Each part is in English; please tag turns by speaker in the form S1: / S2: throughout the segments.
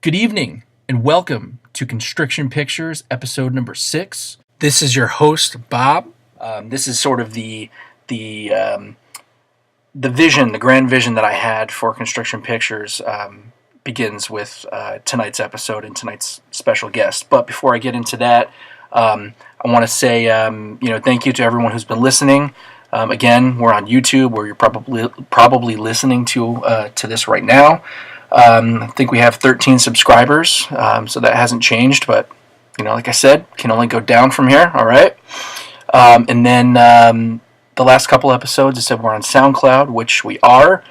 S1: Good evening, and welcome to Constriction Pictures, episode number 6. This is your host, Bob. This is sort of the vision, the grand vision that I had for Constriction Pictures begins with tonight's episode and tonight's special guest. But before I get into that, I want to say, thank you to everyone who's been listening. Again, we're on YouTube, where you're probably listening to this right now. I think we have 13 subscribers, so that hasn't changed, but, like I said, can only go down from here, all right? And then the last couple episodes, I said we're on SoundCloud, which we are,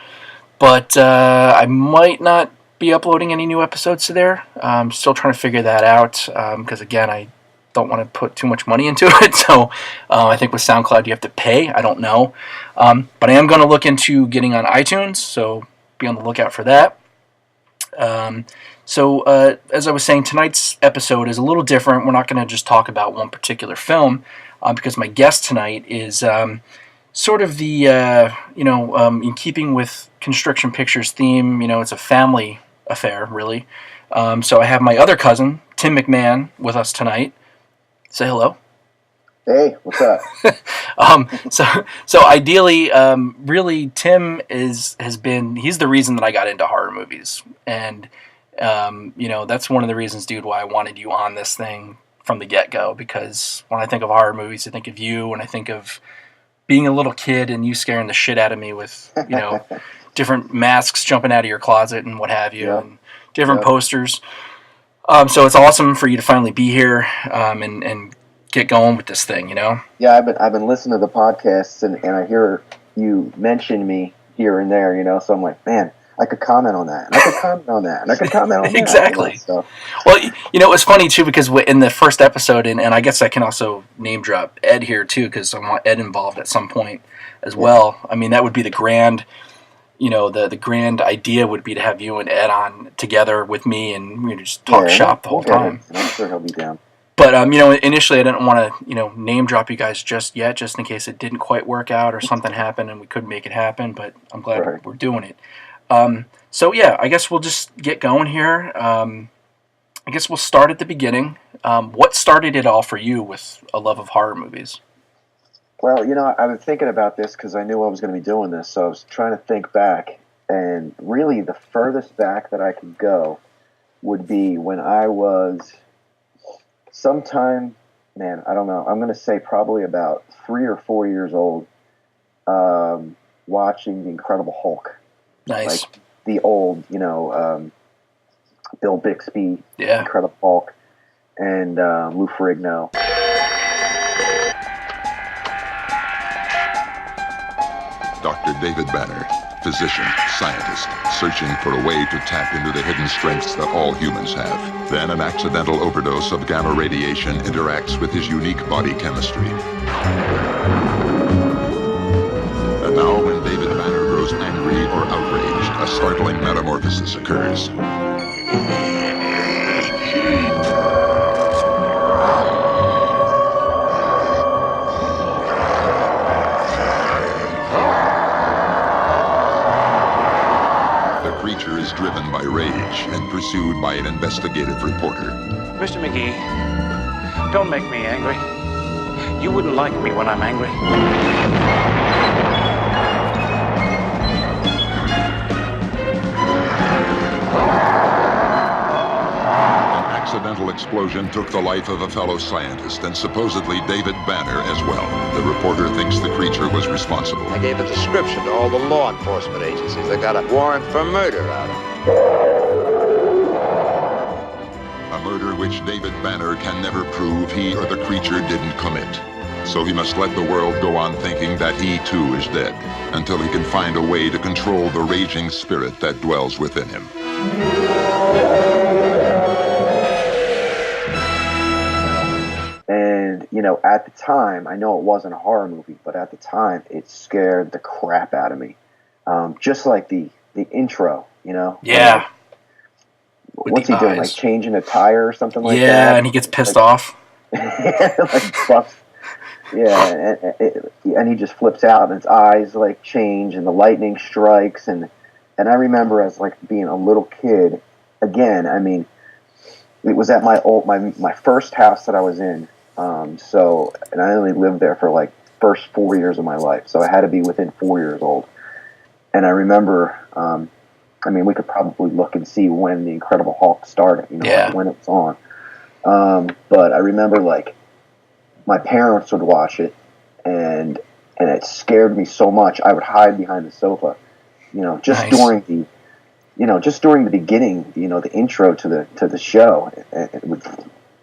S1: but I might not be uploading any new episodes to there. I'm still trying to figure that out, because, again, I don't want to put too much money into it, so I think with SoundCloud you have to pay. I don't know, but I am going to look into getting on iTunes, so be on the lookout for that. So as I was saying, tonight's episode is a little different. We're not going to just talk about one particular film, because my guest tonight is sort of the, in keeping with Constriction Pictures theme. It's a family affair, really. So I have my other cousin, Tim McMahon, with us tonight. Say hello.
S2: Hey, what's up?
S1: So ideally, really, Tim he's the reason that I got into horror movies, and that's one of the reasons, dude, why I wanted you on this thing from the get-go. Because when I think of horror movies, I think of you, and I think of being a little kid and you scaring the shit out of me with different masks jumping out of your closet and what have you, and different posters. So it's awesome for you to finally be here and get going with this thing,
S2: Yeah, I've been listening to the podcasts and I hear you mention me here and there, so I'm like, man, I could comment on that, and I could comment on that, and I could comment on that.
S1: Exactly.
S2: So.
S1: Well, it was funny too, because in the first episode, and I guess I can also name drop Ed here too, because I want Ed involved at some point as well. I mean, that would be the grand, the grand idea would be to have you and Ed on together with me, and just talk shop the whole time.
S2: I'm sure he'll be down.
S1: But, initially I didn't want to, name drop you guys just yet, just in case it didn't quite work out or something happened and we couldn't make it happen, but I'm glad we're doing it. So, yeah, I guess we'll just get going here. I guess we'll start at the beginning. What started it all for you with a love of horror movies?
S2: Well, I've been thinking about this because I knew I was going to be doing this, so I was trying to think back, and really the furthest back that I could go would be when I was... sometime, man, I don't know. I'm going to say probably about 3 or 4 years old, watching The Incredible Hulk.
S1: Nice.
S2: Like the old, Bill Bixby, Incredible Hulk, and Lou Ferrigno.
S3: Dr. David Banner, physician, scientist, searching for a way to tap into the hidden strengths that all humans have. Then an accidental overdose of gamma radiation interacts with his unique body chemistry. And now when David Banner grows angry or outraged, a startling metamorphosis occurs. Is driven by rage and pursued by an investigative reporter.
S4: Mr. McGee, don't make me angry. You wouldn't like me when I'm angry.
S3: An accidental explosion took the life of a fellow scientist and supposedly David Banner as well. The reporter thinks the creature was responsible.
S5: I gave a description to all the law enforcement agencies. They got a warrant for murder out of him.
S3: A murder which David Banner can never prove he or the creature didn't commit. So he must let the world go on thinking that he too is dead, until he can find a way to control the raging spirit that dwells within him.
S2: And, at the time, I know it wasn't a horror movie, but at the time, it scared the crap out of me. Just like the intro,
S1: Yeah.
S2: What's he doing? Like changing a tire or something like that?
S1: Yeah, and he gets pissed off.
S2: Buffs. Yeah, and he just flips out, and his eyes change, and the lightning strikes, and I remember as being a little kid, again, I mean, it was at my first house that I was in. And I only lived there for like first 4 years of my life, so I had to be within 4 years old. And I remember, I mean, we could probably look and see when the Incredible Hulk started, like when it was on. But I remember, like, my parents would watch it, and it scared me so much I would hide behind the sofa, just during the beginning, the intro to the show. It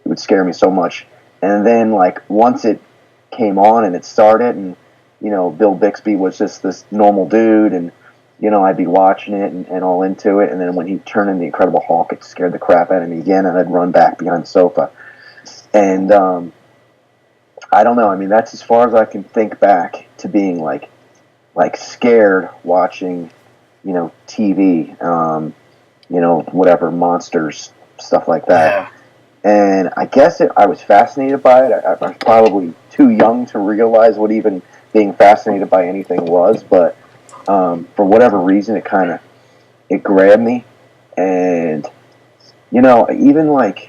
S2: would scare me so much. And then, like, once it came on and it started, and Bill Bixby was just this normal dude, and I'd be watching it and all into it. And then when he turned into the Incredible Hulk, it scared the crap out of me again, and I'd run back behind the sofa. And I don't know. I mean, that's as far as I can think back to being like scared watching, TV, whatever, monsters, stuff like that.
S1: Yeah.
S2: And I guess I was fascinated by it. I was probably too young to realize what even being fascinated by anything was, but for whatever reason, it grabbed me. And, even like,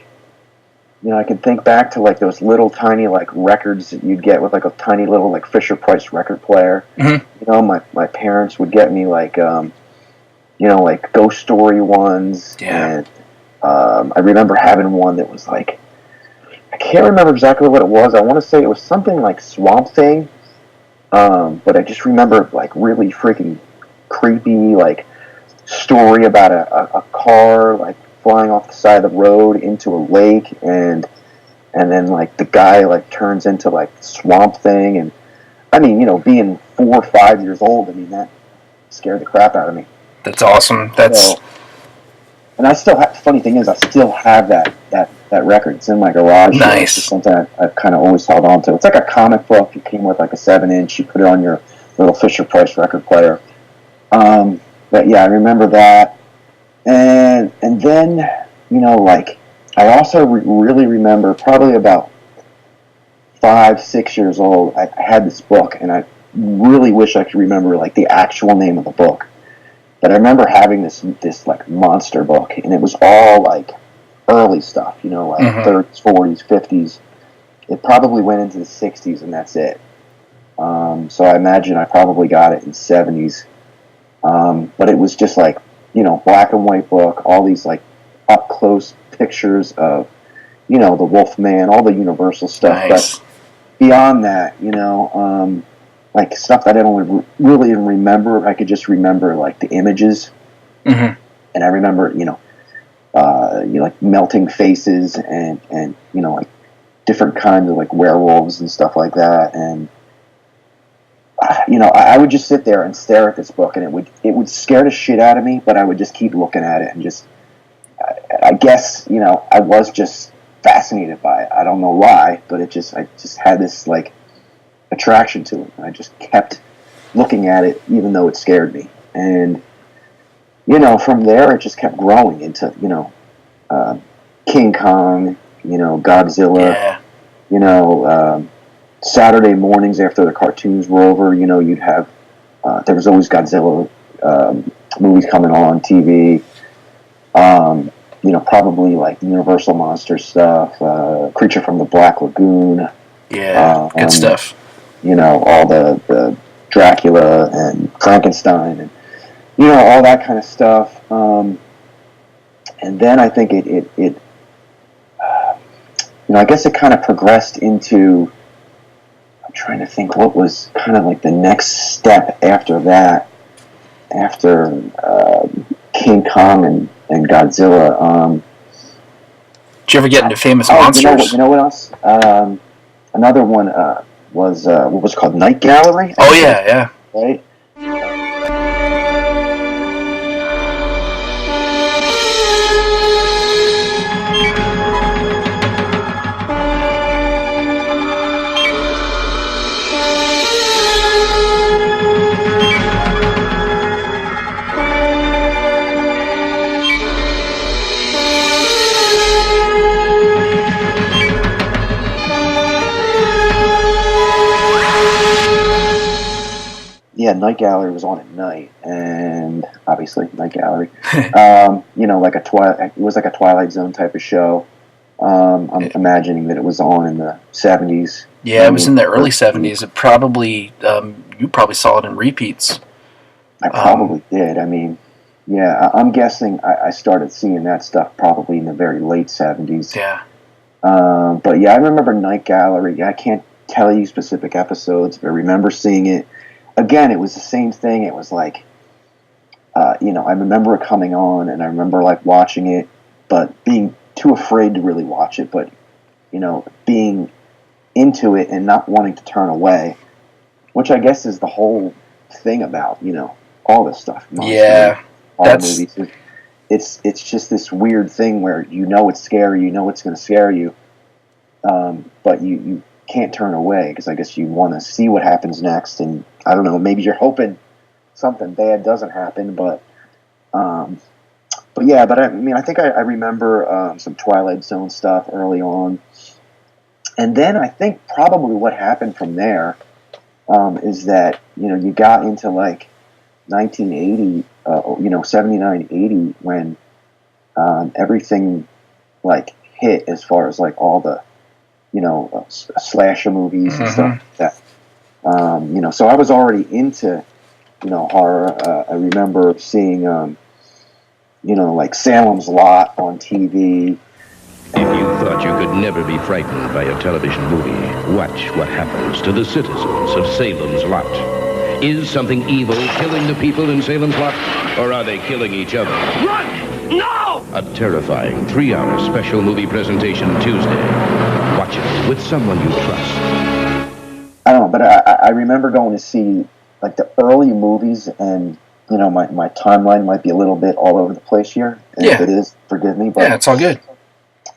S2: I can think back to like those little tiny like records that you'd get with like a tiny little like Fisher-Price record player.
S1: Mm-hmm.
S2: My parents would get me like, like Ghost Story ones.
S1: Yeah.
S2: And I remember having one that was like, I can't remember exactly what it was. I want to say it was something like Swamp Thing. But I just remember like really freaking creepy like story about a car like flying off the side of the road into a lake, and then like the guy like turns into like Swamp Thing. And I mean, being 4 or 5 years old, I mean, that scared the crap out of me.
S1: That's awesome.
S2: And I still have, the funny thing is, I still have that record. It's in my garage.
S1: Nice.
S2: It's something I've kind of always held on to. It's like a comic book. It came with like a 7-inch. You put it on your little Fisher-Price record player. But yeah, I remember that. And then, like, I also really remember, probably about 5, 6 years old, I had this book, and I really wish I could remember like the actual name of the book. But I remember having this like monster book, and it was all like early stuff, like
S1: mm-hmm.
S2: 30s, 40s, 50s. It probably went into the 60s, and that's it. So I imagine I probably got it in the 70s. But it was just like, black and white book, all these like up close pictures of, the Wolfman, all the Universal stuff.
S1: Nice.
S2: But beyond that, like stuff that I don't really even remember. I could just remember like the images,
S1: mm-hmm.
S2: and I remember like melting faces and like different kinds of like werewolves and stuff like that. And I would just sit there and stare at this book, and it would scare the shit out of me. But I would just keep looking at it, and just I guess I was just fascinated by it. I don't know why, but I just had this like attraction to it. I just kept looking at it, even though it scared me. And from there it just kept growing into King Kong, Godzilla.
S1: Yeah.
S2: Saturday mornings after the cartoons were over, you'd have there was always Godzilla movies coming on TV. Probably like Universal Monster stuff, Creature from the Black Lagoon.
S1: Yeah, good stuff.
S2: All the Dracula and Frankenstein and, all that kind of stuff. And then I think it I guess it kind of progressed into, I'm trying to think what was kind of like the next step after that, after King Kong and Godzilla.
S1: Did you ever get into Famous Monsters?
S2: You know what else? Another one was what was it called, Night Gallery?
S1: Oh yeah.
S2: Right? Night Gallery was on at night, and obviously Night Gallery. Like it was like a Twilight Zone type of show. I'm imagining that it was on in the 70s.
S1: Yeah, it was in the early 70s. It probably, you probably saw it in repeats.
S2: I probably did. I mean, yeah, I'm guessing I started seeing that stuff probably in the very late 70s.
S1: Yeah.
S2: But yeah, I remember Night Gallery. I can't tell you specific episodes, but I remember seeing it. Again, it was the same thing. It was like, I remember it coming on, and I remember like watching it, but being too afraid to really watch it, but, being into it and not wanting to turn away, which I guess is the whole thing about, all this stuff.
S1: Yeah.
S2: All movies. It's just this weird thing where it's scary, it's going to scare you, but you can't turn away because I guess you want to see what happens next, and I don't know, maybe you're hoping something bad doesn't happen, but I think I remember some Twilight Zone stuff early on, and then I think probably what happened from there is that you got into like 1980, 79, 80 when everything like hit as far as like all the slasher movies and stuff like that. So I was already into horror. I remember seeing like Salem's Lot on TV.
S6: If you thought you could never be frightened by a television movie, watch what happens to the citizens of Salem's Lot. Is something evil killing the people in Salem's Lot, or are they killing each other?
S7: Run! No!
S6: A terrifying 3-hour special movie presentation Tuesday. Watch it with someone you trust.
S2: I don't know, but I remember going to see like the early movies, and my timeline might be a little bit all over the place here. And if it is, forgive me. But
S1: yeah, it's all good.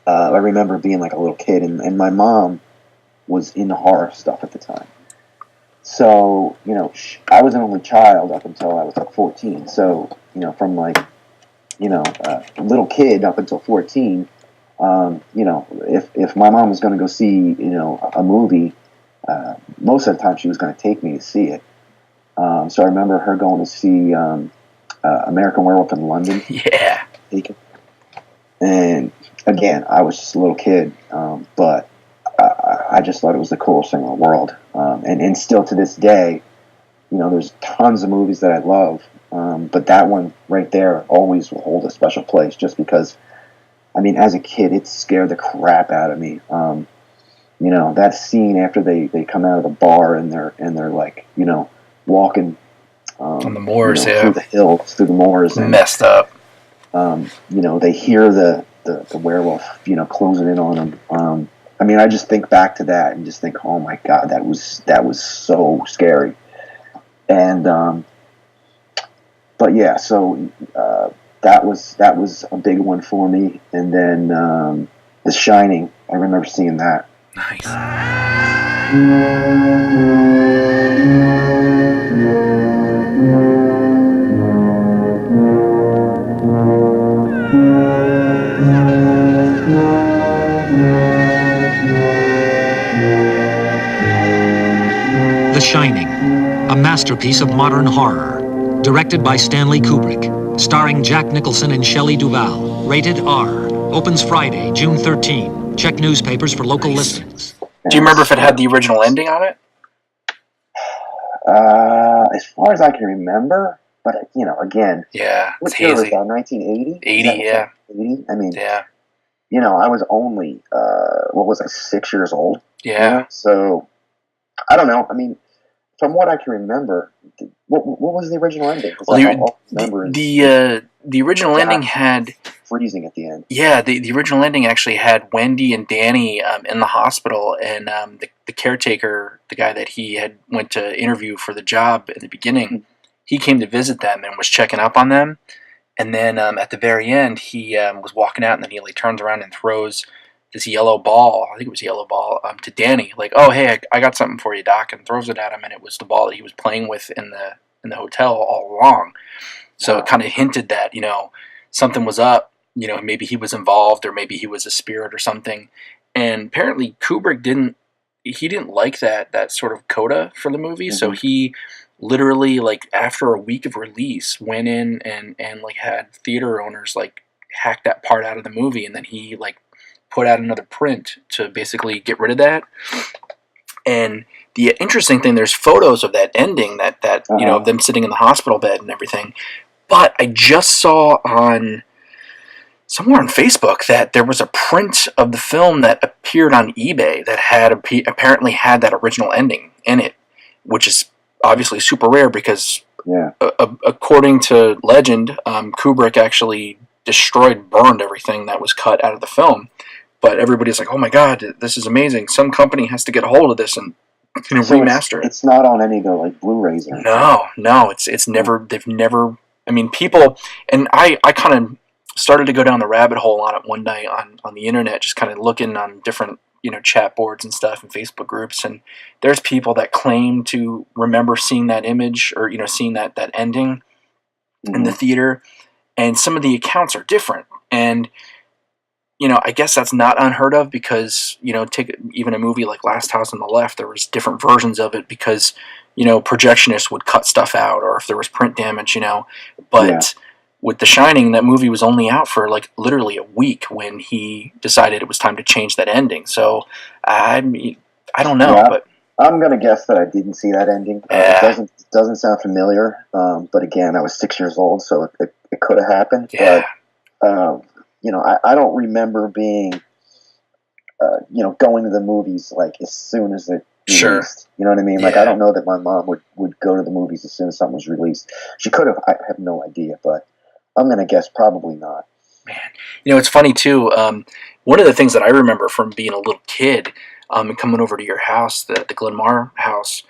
S2: I remember being like a little kid, and my mom was into horror stuff at the time. So, I was an only child up until I was like 14. So, from like, little kid up until 14, if my mom was going to go see, a movie, most of the time she was going to take me to see it. So I remember her going to see American Werewolf in London.
S1: Yeah.
S2: And again, I was just a little kid, but I just thought it was the coolest thing in the world. And still to this day, there's tons of movies that I love, but that one right there always will hold a special place just because, as a kid, it scared the crap out of me. That scene after they come out of the bar and they're like, walking
S1: on the moors,
S2: through the hills, through the moors. And,
S1: messed up.
S2: They hear the werewolf, closing in on them. I just think back to that and just think, oh my God, that was so scary. And, but yeah, so, that was a big one for me. And then, The Shining, I remember seeing that.
S1: Nice.
S8: The Shining, a masterpiece of modern horror, directed by Stanley Kubrick, starring Jack Nicholson and Shelley Duvall, rated R, opens Friday, June 13. Check newspapers for local listings.
S1: Do you remember if it had the original ending on it?
S2: As far as I can remember, but again,
S1: yeah,
S2: what year was that? 1980?
S1: 80, yeah.
S2: 80?
S1: Yeah.
S2: I was only 6 years old.
S1: Yeah.
S2: So I don't know. From what I can remember, what was the original ending?
S1: Well, the original ending had
S2: freezing at the end.
S1: Yeah, the original ending actually had Wendy and Danny in the hospital, and the caretaker, the guy that he had went to interview for the job in the beginning, he came to visit them and was checking up on them. And then at the very end, he was walking out, and then he turns around and throws this yellow ball, I think it was a yellow ball, to Danny, like, oh, hey, I got something for you, Doc, and throws it at him, and it was the ball that he was playing with in the hotel all along. So it kind of hinted that, something was up, maybe he was involved, or maybe he was a spirit or something. And apparently Kubrick didn't like that sort of coda for the movie, so he literally, like, after a week of release, went in and like had theater owners like hack that part out of the movie, and then he like put out another print to basically get rid of that. And the interesting thing, there's photos of that ending, that of them sitting in the hospital bed and everything. But I just saw somewhere on Facebook that there was a print of the film that appeared on eBay that apparently had that original ending in it, which is obviously super rare because, according to legend, Kubrick actually burned everything that was cut out of the film. But everybody's like, "Oh my God, this is amazing! Some company has to get a hold of this and remaster it."
S2: It's not on any of the like Blu-rays or anything.
S1: No, it's never. They've never. I mean, people, and I kind of started to go down the rabbit hole on it one night on the internet, just kind of looking on different chat boards and stuff and Facebook groups, and there's people that claim to remember seeing that image or seeing that ending in the theater, and some of the accounts are different. And I guess that's not unheard of because, take even a movie like Last House on the Left, there was different versions of it because, projectionists would cut stuff out, or if there was print damage, But with The Shining, that movie was only out for like literally a week when he decided it was time to change that ending. So, I don't know, but
S2: I'm gonna guess that I didn't see that ending. It doesn't sound familiar. But again, I was 6 years old, so it could have happened.
S1: Yeah.
S2: But, I don't remember being, going to the movies like as soon as it released.
S1: Sure.
S2: You know what I mean? Like, I don't know that my mom would go to the movies as soon as something was released. She could have. I have no idea, but I'm going to guess probably not.
S1: Man, it's funny too. One of the things that I remember from being a little kid and coming over to your house, the Glenmar house,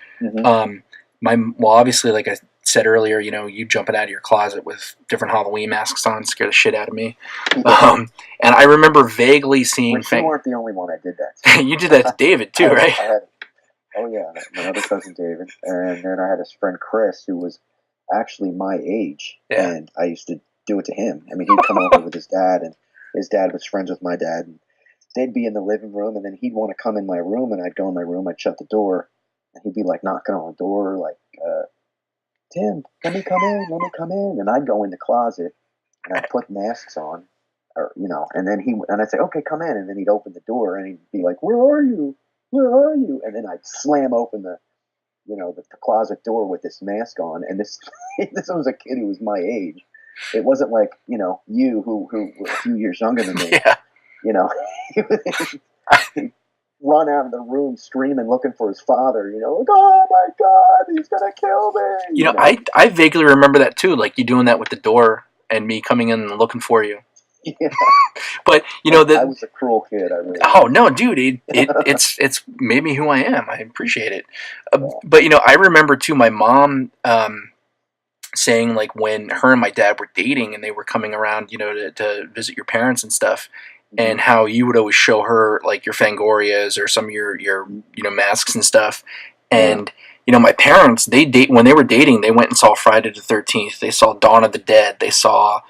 S1: obviously, like I said earlier, you jumping out of your closet with different Halloween masks on scared the shit out of me. And I remember vaguely seeing...
S2: But you weren't the only one I did that to.
S1: You did that to David too, right?
S2: My other cousin David. And then I had his friend Chris, who was actually my age.
S1: Yeah.
S2: And I used to do it to him. I mean, he'd come over with his dad, and his dad was friends with my dad. And they'd be in the living room, and then he'd want to come in my room, and I'd go in my room, I'd shut the door, and he'd be like knocking on the door, like... Tim, let me come in. And I'd go in the closet and I'd put masks on, and then I'd say, okay, come in. And then he'd open the door and he'd be like, where are you? And then I'd slam open the closet door with this mask on. And this was a kid who was my age. It wasn't like, you who were a few years younger than me.
S1: Yeah.
S2: He'd run out of the room screaming, looking for his father, like, oh my God, he's going to kill me.
S1: I vaguely remember that too, like you doing that with the door and me coming in and looking for you.
S2: Yeah.
S1: But,
S2: I was a cruel kid. I really
S1: Oh, no, dude, it's made me who I am. I appreciate it. But, I remember too my mom saying, like, when her and my dad were dating and they were coming around, to visit your parents and stuff, and how you would always show her like your Fangorias or some of your masks and stuff. And my parents, when they were dating, they went and saw Friday the 13th. They saw Dawn of the Dead. They saw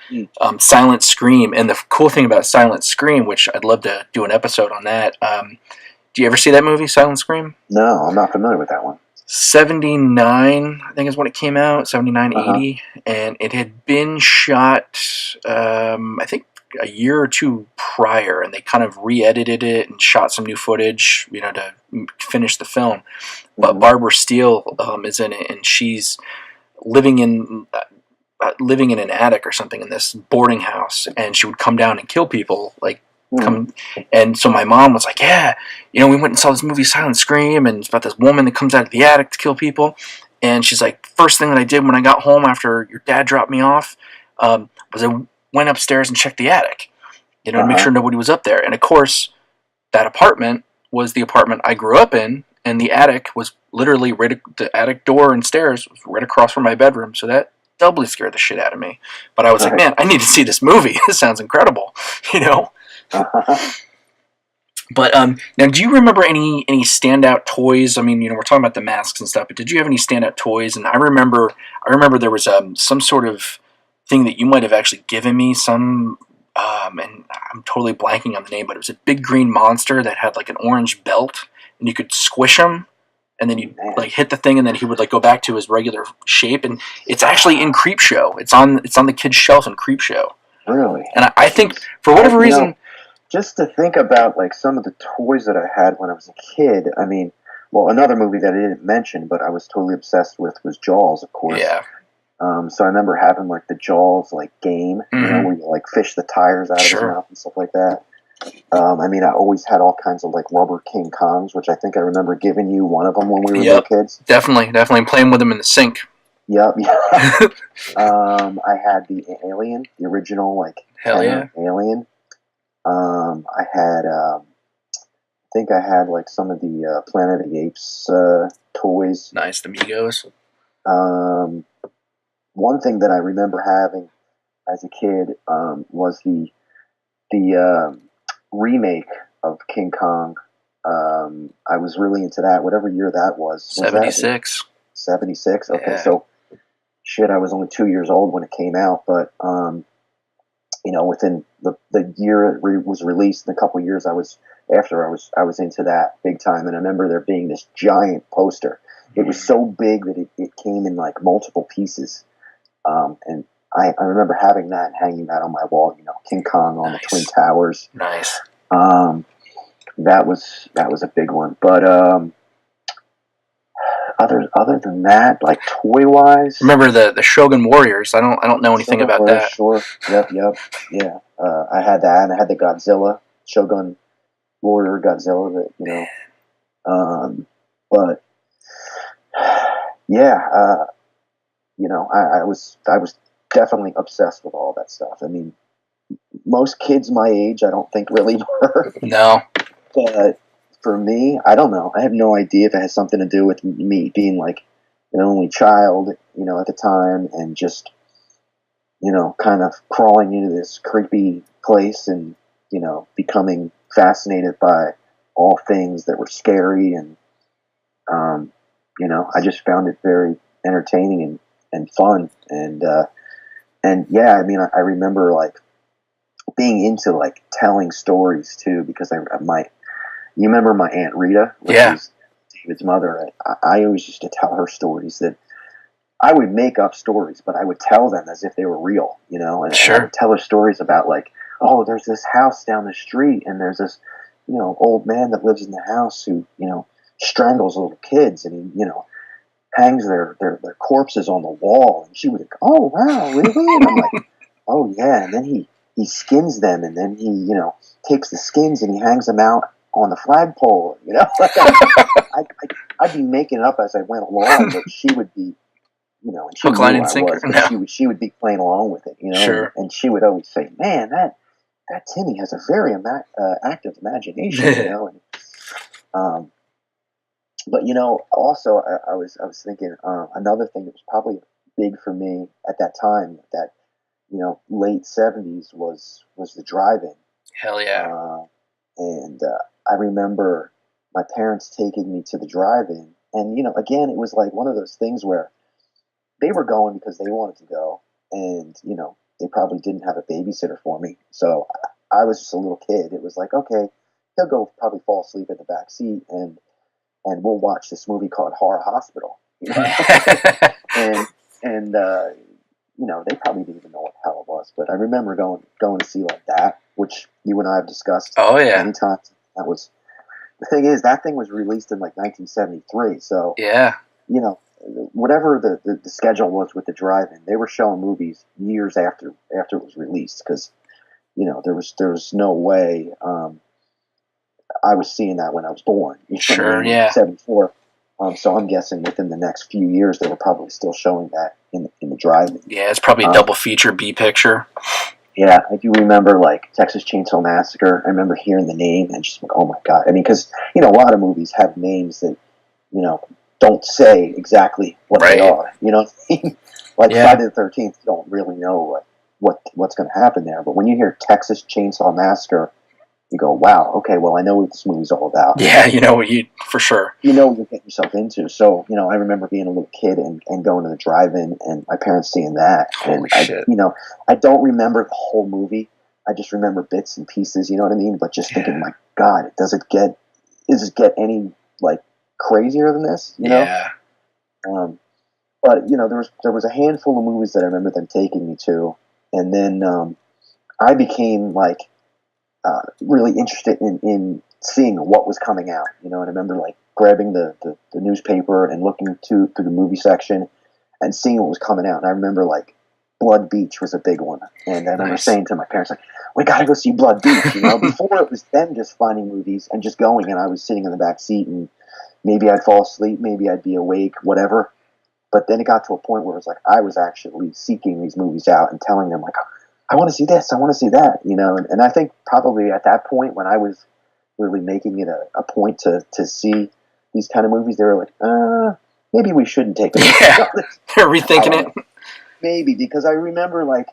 S1: Silent Scream. And the cool thing about Silent Scream, which I'd love to do an episode on that. Do you ever see that movie, Silent Scream?
S2: No, I'm not familiar with that one.
S1: 79, I think is when it came out. 79, 80, and it had been shot, I think, a year or two prior, and they kind of re-edited it and shot some new footage, to finish the film. But Barbara Steele is in it, and she's living in an attic or something in this boarding house, and she would come down and kill people, like and so my mom was like, yeah, we went and saw this movie Silent Scream, and it's about this woman that comes out of the attic to kill people. And she's like, first thing that I did when I got home after your dad dropped me off was I went upstairs and checked the attic, to make sure nobody was up there. And of course, that apartment was the apartment I grew up in, and the attic was literally the attic door and stairs was right across from my bedroom. So that doubly scared the shit out of me. But I was like, man, I need to see this movie. This sounds incredible, But now, do you remember any standout toys? I mean, we're talking about the masks and stuff, but did you have any standout toys? And I remember there was some sort of thing that you might have actually given me, and I'm totally blanking on the name, but it was a big green monster that had like an orange belt, and you could squish him, and then you like hit the thing, and then he would like go back to his regular shape. And it's actually in Creepshow. It's on the kid's shelf in Creepshow.
S2: Really?
S1: And I think for whatever reason,
S2: just to think about like some of the toys that I had when I was a kid. I mean, well, another movie that I didn't mention, but I was totally obsessed with was Jaws, of course.
S1: Yeah.
S2: So I remember having like the Jaws like game, you know, where you like fish the tires out of his mouth and stuff like that. I mean, I always had all kinds of like rubber King Kongs, which I think I remember giving you one of them when we were little kids.
S1: Definitely playing with them in the sink.
S2: Yep. I had the Alien, the original like Alien. I had, I think I had like some of the Planet of the Apes toys.
S1: Nice, the Migos.
S2: One thing that I remember having as a kid was the remake of King Kong. I was really into that. Whatever year that was.
S1: 76.
S2: 76? Okay,
S1: yeah.
S2: So shit, I was only 2 years old when it came out, but you know, within the year it was released, in a couple of years I was into that big time. And I remember there being this giant poster. It was so big that it came in like multiple pieces. And I remember having that and hanging that on my wall, you know, King Kong on the Twin Towers.
S1: Nice.
S2: That was a big one. But other than that, like toy wise,
S1: remember the Shogun Warriors? I don't know anything about that.
S2: Sure. Yep. Yeah. I had that, and I had the Godzilla Shogun Warrior Godzilla. That, you know, but yeah, you know, I was definitely obsessed with all that stuff. I mean, most kids my age, I don't think really were.
S1: No.
S2: But for me, I don't know. I have no idea if it has something to do with me being like an only child, you know, at the time, and just, you know, kind of crawling into this creepy place and, you know, becoming fascinated by all things that were scary. And, you know, I just found it very entertaining and fun. And yeah, I mean, I remember like being into like telling stories too, because you remember my Aunt Rita, which is David's mother. I always used to tell her stories that I would make up stories, but I would tell them as if they were real, you know, and I would tell her stories about like, oh, there's this house down the street and there's this, you know, old man that lives in the house who, you know, strangles little kids and he, you know, hangs their corpses on the wall. And she would go, oh, wow, really? And I'm like, oh, yeah. And then he skins them, and then he, you know, takes the skins and he hangs them out on the flagpole, you know. I'd be making it up as I went along, but she would be, you know, and she
S1: hook, line,
S2: knew
S1: and
S2: I
S1: sinker.
S2: was,
S1: No.
S2: she would be playing along with it, you know.
S1: Sure.
S2: And she would always say, man, that Timmy has a very active imagination, you know. And, but you know, also I was thinking another thing that was probably big for me at that time, that, you know, late 70s was the drive-in.
S1: Hell yeah.
S2: And I remember my parents taking me to the drive-in, and, you know, again, it was like one of those things where they were going because they wanted to go, and, you know, they probably didn't have a babysitter for me, so I was just a little kid. It was like, okay, he'll go probably fall asleep in the back seat, and we'll watch this movie called Horror Hospital, you know? and you know, they probably didn't even know what the hell it was, but I remember going to see like that, which you and I have discussed many times. That was, the thing is, that thing was released in like 1973, so you know, whatever the schedule was with the drive-in, they were showing movies years after it was released, because, you know, there was no way I was seeing that when I was born.
S1: Sure,
S2: 74. So I'm guessing within the next few years they were probably still showing that in the drive-in.
S1: Yeah, it's probably a double feature B picture.
S2: Yeah, I do remember like Texas Chainsaw Massacre. I remember hearing the name and just like, oh my god. I mean, because, you know, a lot of movies have names that, you know, don't say exactly what they are. You know what I mean? Like Friday the 13th, you don't really know what's going to happen there. But when you hear Texas Chainsaw Massacre, you go, wow, okay, well, I know what this movie's all about.
S1: Yeah, you know what for sure.
S2: You know what you're getting yourself into. So, you know, I remember being a little kid and going to the drive-in and my parents seeing that.
S1: Holy shit.
S2: You know, I don't remember the whole movie. I just remember bits and pieces, you know what I mean? But just thinking, my God, does it get any, like, crazier than this, you know?
S1: Yeah.
S2: But, you know, there was a handful of movies that I remember them taking me to, and then I became, like, really interested in seeing what was coming out, you know, and I remember, like, grabbing the newspaper and looking through the movie section and seeing what was coming out. And I remember, like, Blood Beach was a big one. And I remember saying to my parents, like, we got to go see Blood Beach, you know? Before it was them just finding movies and just going, and I was sitting in the back seat, and maybe I'd fall asleep, maybe I'd be awake, whatever. But then it got to a point where it was like I was actually seeking these movies out and telling them, like, I want to see this, I want to see that, you know? And I think probably at that point when I was really making it a point to see these kind of movies, they were like, maybe we shouldn't take it.
S1: Yeah, they're rethinking it.
S2: Maybe, because I remember, like,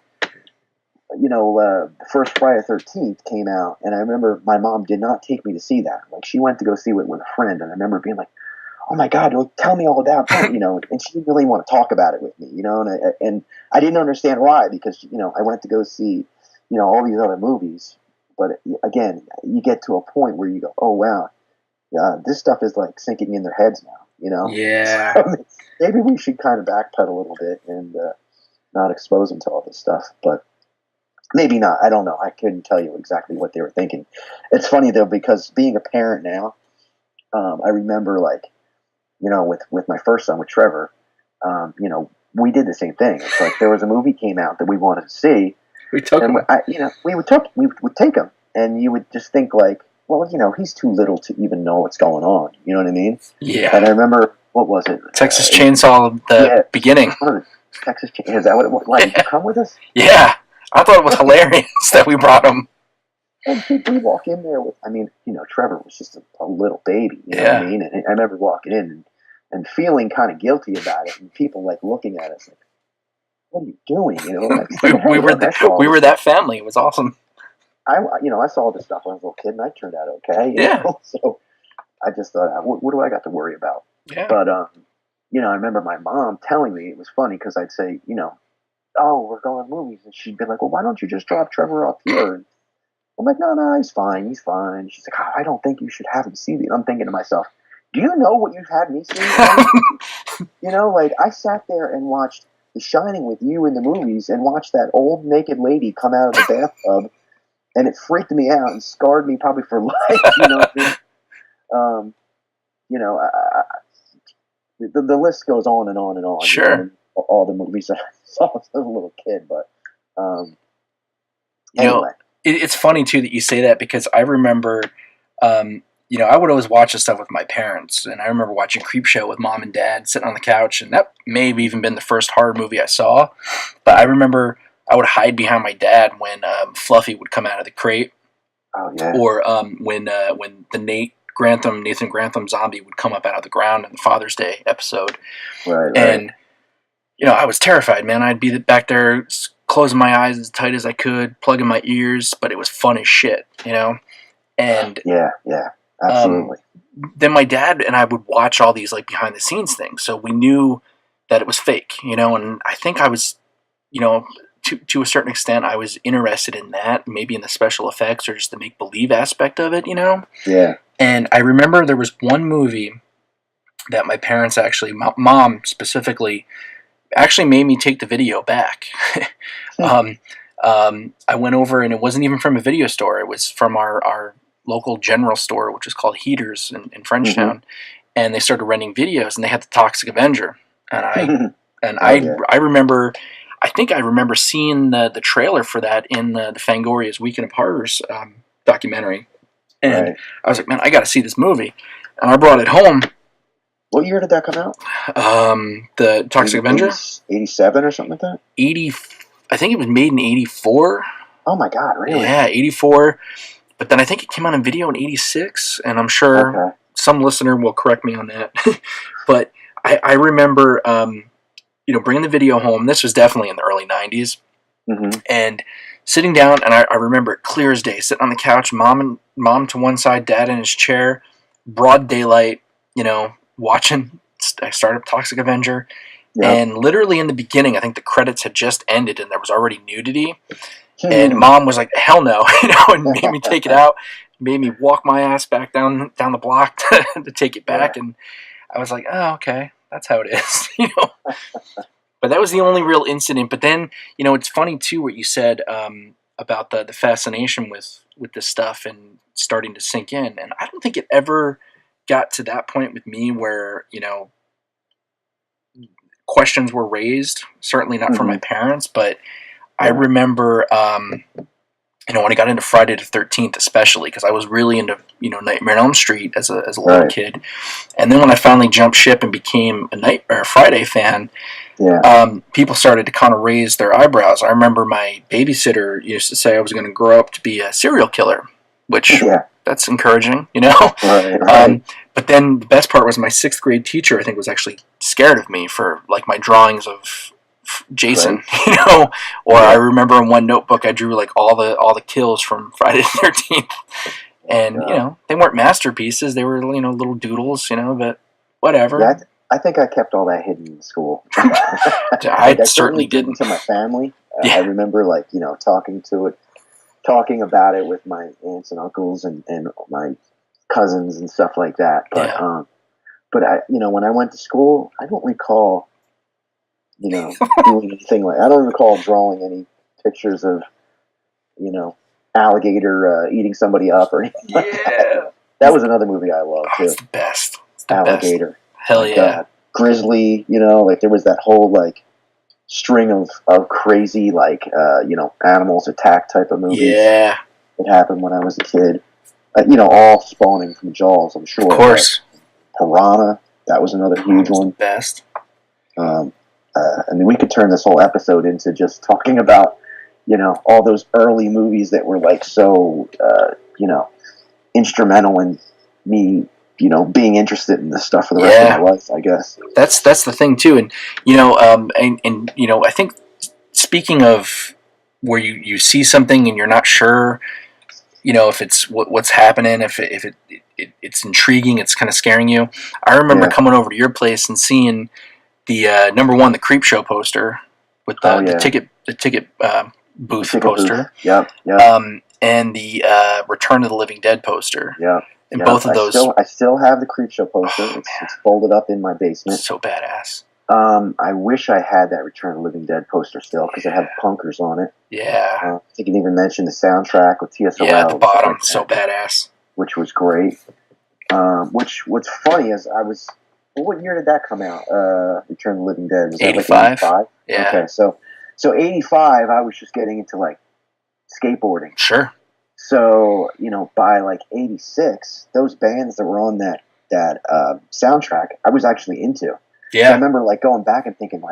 S2: you know, the first Friday the 13th came out, and I remember my mom did not take me to see that. Like, she went to go see it with a friend, and I remember being like, oh my God, tell me all about that, you know, and she didn't really want to talk about it with me, you know, and I didn't understand why, because, you know, I went to go see, you know, all these other movies, but again, you get to a point where you go, oh wow, this stuff is like sinking in their heads now, you know?
S1: Yeah.
S2: So maybe we should kind of backpedal a little bit and not expose them to all this stuff, but maybe not, I don't know, I couldn't tell you exactly what they were thinking. It's funny though, because being a parent now, I remember, like, you know, with my first son, with Trevor, you know, we did the same thing. It's like there was a movie came out that we wanted to see.
S1: We took him.
S2: You know, we would take him, and you would just think like, well, you know, he's too little to even know what's going on. You know what I mean?
S1: Yeah.
S2: And I remember, what was it?
S1: Texas Chainsaw, beginning.
S2: Texas Chainsaw. Is that what it was? Why, did you come with us?
S1: Yeah. I thought it was hilarious that we brought him.
S2: And we walk in there with, I mean, you know, Trevor was just a little baby, you know what I mean? And I remember walking in and feeling kind of guilty about it, and people, like, looking at us like, what are you doing? You know, like,
S1: we were that family. It was awesome.
S2: You know, I saw this stuff when I was a little kid, and I turned out okay. You know? So I just thought, what do I got to worry about?
S1: Yeah.
S2: But, you know, I remember my mom telling me, it was funny, because I'd say, you know, oh, we're going to movies, and she'd be like, well, why don't you just drop Trevor off here? And I'm like, no, he's fine. She's like, I don't think you should have him see me. I'm thinking to myself, do you know what you've had me see? You know, like, I sat there and watched The Shining with you in the movies and watched that old naked lady come out of the bathtub, and it freaked me out and scarred me probably for life. You know, you know, the list goes on and on and on.
S1: Sure.
S2: You know, all the movies I saw as a little kid, but
S1: you know, it's funny too that you say that, because I remember, you know, I would always watch this stuff with my parents, and I remember watching Creepshow with mom and dad sitting on the couch, and that may have even been the first horror movie I saw. But I remember I would hide behind my dad when Fluffy would come out of the crate, or when the Nathan Grantham zombie would come up out of the ground in the Father's Day episode,
S2: right.
S1: And you know, I was terrified, man. I'd be back there closing my eyes as tight as I could, plugging my ears, but it was fun as shit, you know? And
S2: yeah, absolutely.
S1: Then my dad and I would watch all these, like, behind the scenes things, so we knew that it was fake, you know? And I think I was, you know, to a certain extent, I was interested in that, maybe in the special effects or just the make-believe aspect of it, you know?
S2: Yeah.
S1: And I remember there was one movie that my parents actually, mom specifically, actually made me take the video back. I went over, and it wasn't even from a video store. It was from our local general store, which is called Heaters in Frenchtown. And they started renting videos, and they had the Toxic Avenger. And I remember, I think I remember seeing the trailer for that in the Fangoria's Weekend of Horrors documentary. And I was like, man, I got to see this movie. And I brought it home.
S2: What year did that come out?
S1: The Toxic Avenger?
S2: 87 or something like that?
S1: I think it was made in 84.
S2: Oh my God, really?
S1: Yeah, 84. But then I think it came out in video in 86, and I'm sure some listener will correct me on that. But I remember, you know, bringing the video home. This was definitely in the early 90s. And sitting down, and I remember it clear as day, sitting on the couch, mom to one side, dad in his chair, broad daylight, you know, watching. I started up Toxic Avenger, and literally in the beginning, I think the credits had just ended, and there was already nudity. And mom was like, "Hell no," you know, and made me take it out. made me walk my ass back down the block to take it back, and I was like, oh, okay, that's how it is, But that was the only real incident. But then, it's funny too what you said about the fascination with this stuff and starting to sink in. And I don't think it ever got to that point with me where, questions were raised. Certainly not from my parents, but I remember, when I got into Friday the 13th, especially because I was really into, Nightmare on Elm Street as a little kid. And then when I finally jumped ship and became a Friday fan, people started to kind of raise their eyebrows. I remember my babysitter used to say I was going to grow up to be a serial killer, which that's encouraging,
S2: Right.
S1: But then the best part was my 6th grade teacher, I think, was actually scared of me for like my drawings of Jason, or I remember in one notebook I drew like all the kills from Friday the 13th, and they weren't masterpieces, they were little doodles, but whatever.
S2: Yeah, I think I kept all that hidden in school.
S1: I certainly didn't.
S2: To my family.
S1: Yeah.
S2: I remember talking about it with my aunts and uncles and my cousins and stuff like that. But but I when I went to school, I don't recall doing anything like. I don't recall drawing any pictures of alligator eating somebody up or anything like that. That was another movie I loved too.
S1: It's the best.
S2: Alligator.
S1: Best. Hell yeah.
S2: Grizzly, there was that whole string of crazy animals attack type of movies.
S1: Yeah.
S2: That happened when I was a kid. All spawning from Jaws, I'm sure.
S1: Of course.
S2: Piranha, that was another huge one.
S1: The best.
S2: We could turn this whole episode into just talking about, all those early movies that were so, instrumental in me, being interested in this stuff for the rest of my life, I guess.
S1: That's the thing too. And, I think speaking of where you see something and you're not sure, if it's what's happening, if it's intriguing, it's kind of scaring you. I remember coming over to your place and seeing the number one, the Creep Show poster with the ticket booth poster.
S2: Yep.
S1: And the Return of the Living Dead poster.
S2: Yeah.
S1: And both of those.
S2: I still have the Creep Show poster. It's folded up in my basement.
S1: So badass.
S2: I wish I had that Return of the Living Dead poster still because it had Punkers on it.
S1: Yeah.
S2: I think you can even mention the soundtrack with TSOL.
S1: Yeah, at the bottom. So badass.
S2: Which was great. What's funny is what year did that come out? Return of the Living Dead. Was
S1: 85.
S2: That 85?
S1: Yeah.
S2: Okay, so 85, I was just getting into skateboarding.
S1: Sure.
S2: So, by 86, those bands that were on that soundtrack, I was actually into.
S1: Yeah.
S2: So I remember going back and thinking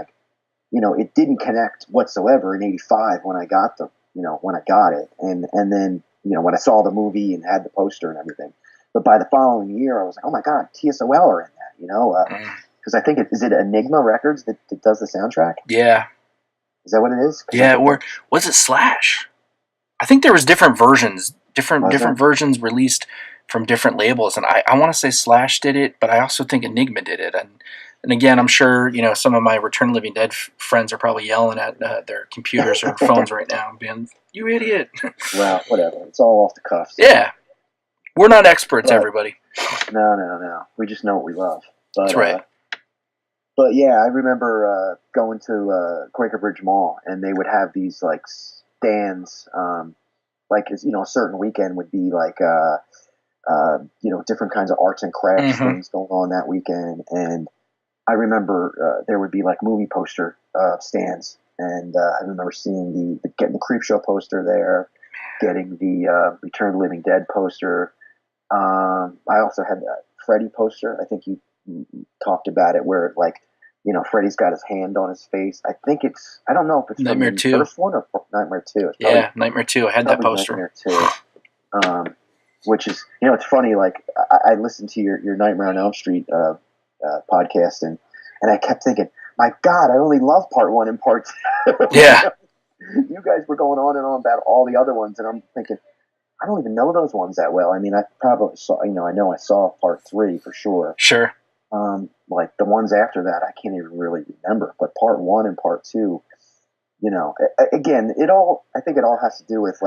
S2: it didn't connect whatsoever in 85 when I got when I got it. And then, when I saw the movie and had the poster and everything. But by the following year, I was like, oh my God, TSOL are in that, because I think is it Enigma Records that does the soundtrack?
S1: Yeah.
S2: Is that what it is?
S1: Yeah, or was it Slash? I think there was different versions, different versions released from different labels, and I want to say Slash did it, but I also think Enigma did it, and again, I'm sure some of my Return of the Living Dead friends are probably yelling at their computers or phones right now, being "You idiot!"
S2: Well, whatever, it's all off the cuff. So.
S1: Yeah, we're not experts, everybody.
S2: No, we just know what we love. But,
S1: that's right.
S2: But yeah, I remember going to Quaker Bridge Mall, and they would have these stands. A certain weekend would be different kinds of arts and crafts things going on that weekend. And I remember there would be movie poster stands, and I remember seeing getting the Creep Show poster there, getting the Return of the Living Dead poster. I also had that Freddy poster. I think you talked about it, where Freddy's got his hand on his face. I think I don't know if it's
S1: Nightmare
S2: from the
S1: 2.
S2: First one or Nightmare 2.
S1: Yeah, Nightmare 2. I had that poster.
S2: Nightmare 2. Which is, it's funny, I listened to your Nightmare on Elm Street podcast, and I kept thinking, my God, I only love part 1 and part 2.
S1: Yeah.
S2: You guys were going on and on about all the other ones, and I'm thinking, I don't even know those ones that well. I mean, I probably saw, I know I saw part 3 for sure.
S1: Sure.
S2: The ones after that, I can't even really remember. But part 1 and part 2, again, I think it all has to do with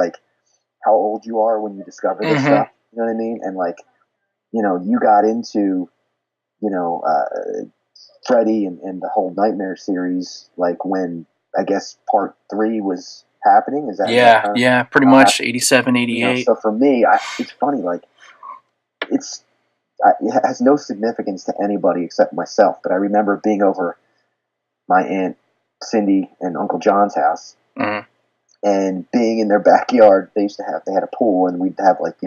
S2: how old you are when you discover this stuff. You know what I mean? And like, you got into, Freddy and the whole Nightmare series, like when I guess part 3 was happening. Is that
S1: Yeah, pretty much 87, 88.
S2: So for me, it's funny, like it has no significance to anybody except myself. But I remember being over my aunt Cindy and Uncle John's house, and being in their backyard. They had a pool, and we'd have like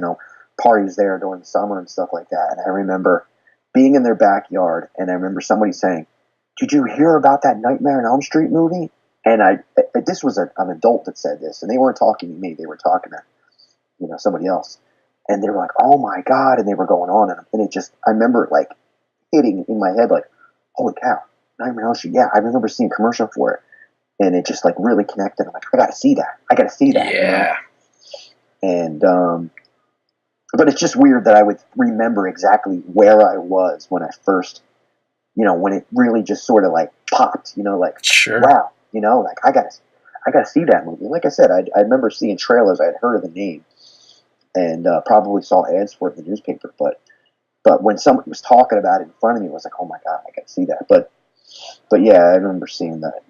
S2: parties there during the summer and stuff like that. And I remember being in their backyard, and I remember somebody saying, "Did you hear about that Nightmare on Elm Street movie?" And this was an adult that said this, and they weren't talking to me; they were talking to somebody else. And they were like, "Oh my god!" And they were going on, and it just, I remember like hitting in my head, like, "Holy cow, Nightmare on Elm Street!" Yeah, I remember seeing a commercial for it, and it just like really connected. I'm like, I got to see that.
S1: Yeah.
S2: And but it's just weird that I would remember exactly where I was when I first, when it really just sort of like popped, like,
S1: sure.
S2: Wow, like I gotta see that movie. And like I said, I remember seeing trailers. I had heard of the name, and probably saw ads for it in the newspaper. But when somebody was talking about it in front of me, I was like, oh my god, I gotta see that. But yeah, I remember seeing that.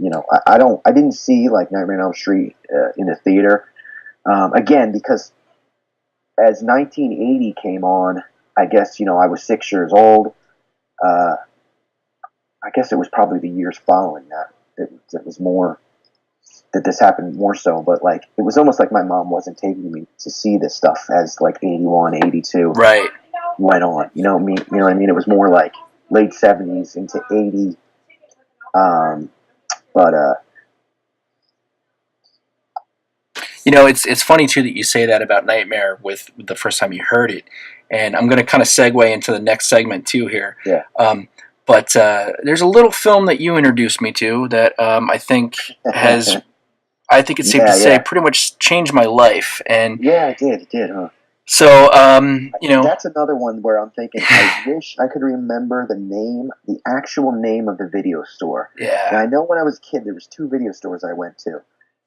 S2: I didn't see like Nightmare on Elm Street in the theater. Again, because as 1980 came on, I guess, I was 6 years old. I guess it was probably the years following that. It was more that this happened more so, but like, it was almost like my mom wasn't taking me to see this stuff as like 81, 82
S1: right.
S2: went on. You know what I mean? It was more like late 70s into 80.
S1: It's funny too that you say that about Nightmare with the first time you heard it, and I'm going to kind of segue into the next segment too here.
S2: Yeah.
S1: But there's a little film that you introduced me to that I think has, I think it's safe to say, pretty much changed my life. And
S2: yeah, it did, huh?
S1: So
S2: that's another one where I'm thinking, I wish I could remember the actual name of the video store.
S1: Yeah.
S2: And I know when I was a kid, there was 2 video stores I went to.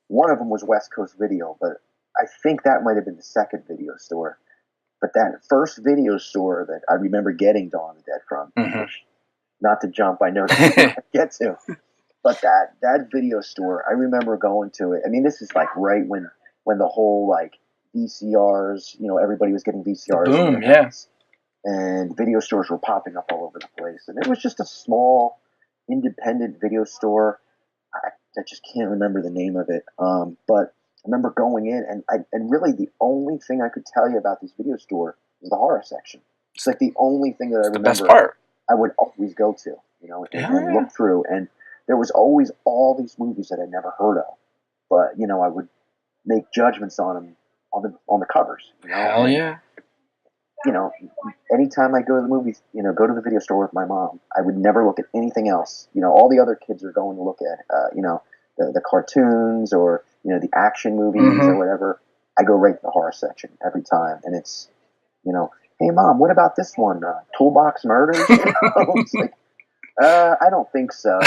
S2: One of them was West Coast Video, but I think that might have been the second video store. But that first video store that I remember getting Dawn of the Dead from, which, not to jump, I know that get to, but that video store, I remember going to it. I mean, this is like right when the whole like VCRs, everybody was getting VCRs.
S1: Boom, yeah.
S2: And video stores were popping up all over the place, and it was just a small, independent video store. I just can't remember the name of it. But I remember going in, and really the only thing I could tell you about this video store was the horror section. It's like the only thing that I remember.
S1: The best part.
S2: I would always go to, and look through. And there was always all these movies that I'd never heard of, but I would make judgments on them on the covers.
S1: Hell yeah.
S2: Anytime I go to the movies, go to the video store with my mom, I would never look at anything else. All the other kids are going to look at, the cartoons or, the action movies or whatever. I go right to the horror section every time. And it's, hey mom, what about this one? Toolbox Murders? It's like, I don't think so.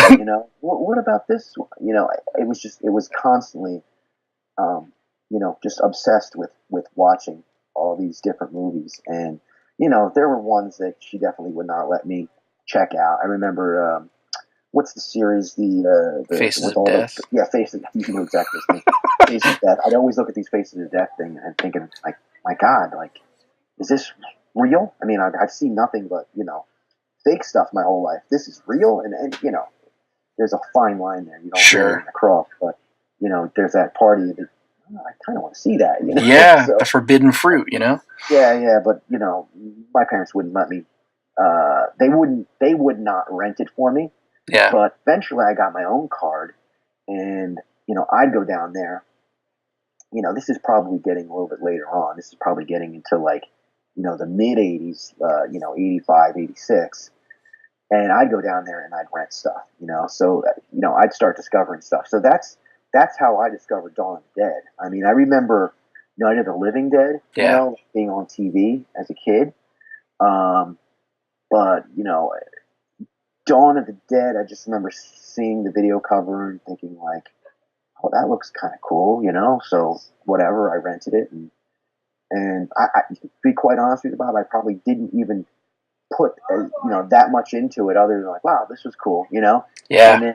S2: What about this one? It was constantly, just obsessed with watching all these different movies. And, there were ones that she definitely would not let me check out. I remember, what's the series? The
S1: Faces of Death.
S2: Faces. You know exactly his name. Faces of Death. I'd always look at these Faces of Death thing and thinking, like, my God, like, is this real? I mean, I've seen nothing but, fake stuff my whole life. This is real? And there's a fine line there. You don't
S1: sure.
S2: cross, but, there's that party that, I kind of want to see that.
S1: Yeah, so, the forbidden fruit,
S2: Yeah, but, my parents wouldn't let me. They would not rent it for me.
S1: Yeah.
S2: But eventually I got my own card, and, I'd go down there. This is probably getting a little bit later on. This is probably getting into, like, the mid-'80s, 85, 86. And I'd go down there and I'd rent stuff, So, I'd start discovering stuff. So that's how I discovered Dawn of the Dead. I mean, I remember Night of the Living Dead, being on TV as a kid. But, Dawn of the Dead, I just remember seeing the video cover and thinking, like, oh, that looks kind of cool, So whatever, I rented it, and And to be quite honest with you, Bob, I probably didn't even put that much into it, other than like, wow, this was cool,
S1: Yeah.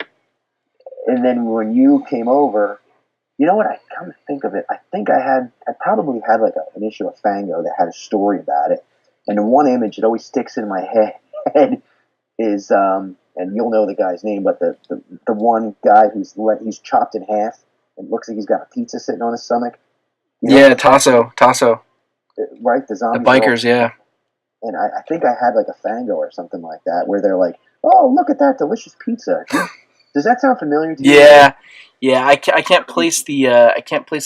S2: And then when you came over, you know what? I come to think of it, I think I probably had like an issue of Fango that had a story about it. And the one image that always sticks in my head is, and you'll know the guy's name, but the one guy he's chopped in half and looks like he's got a pizza sitting on his stomach.
S1: Tasso.
S2: Right, the zombies.
S1: The bikers, yeah.
S2: And I think I had like a Fango or something like that, where they're like, "Oh, look at that delicious pizza." Does that sound familiar to you?
S1: Yeah. I can't place the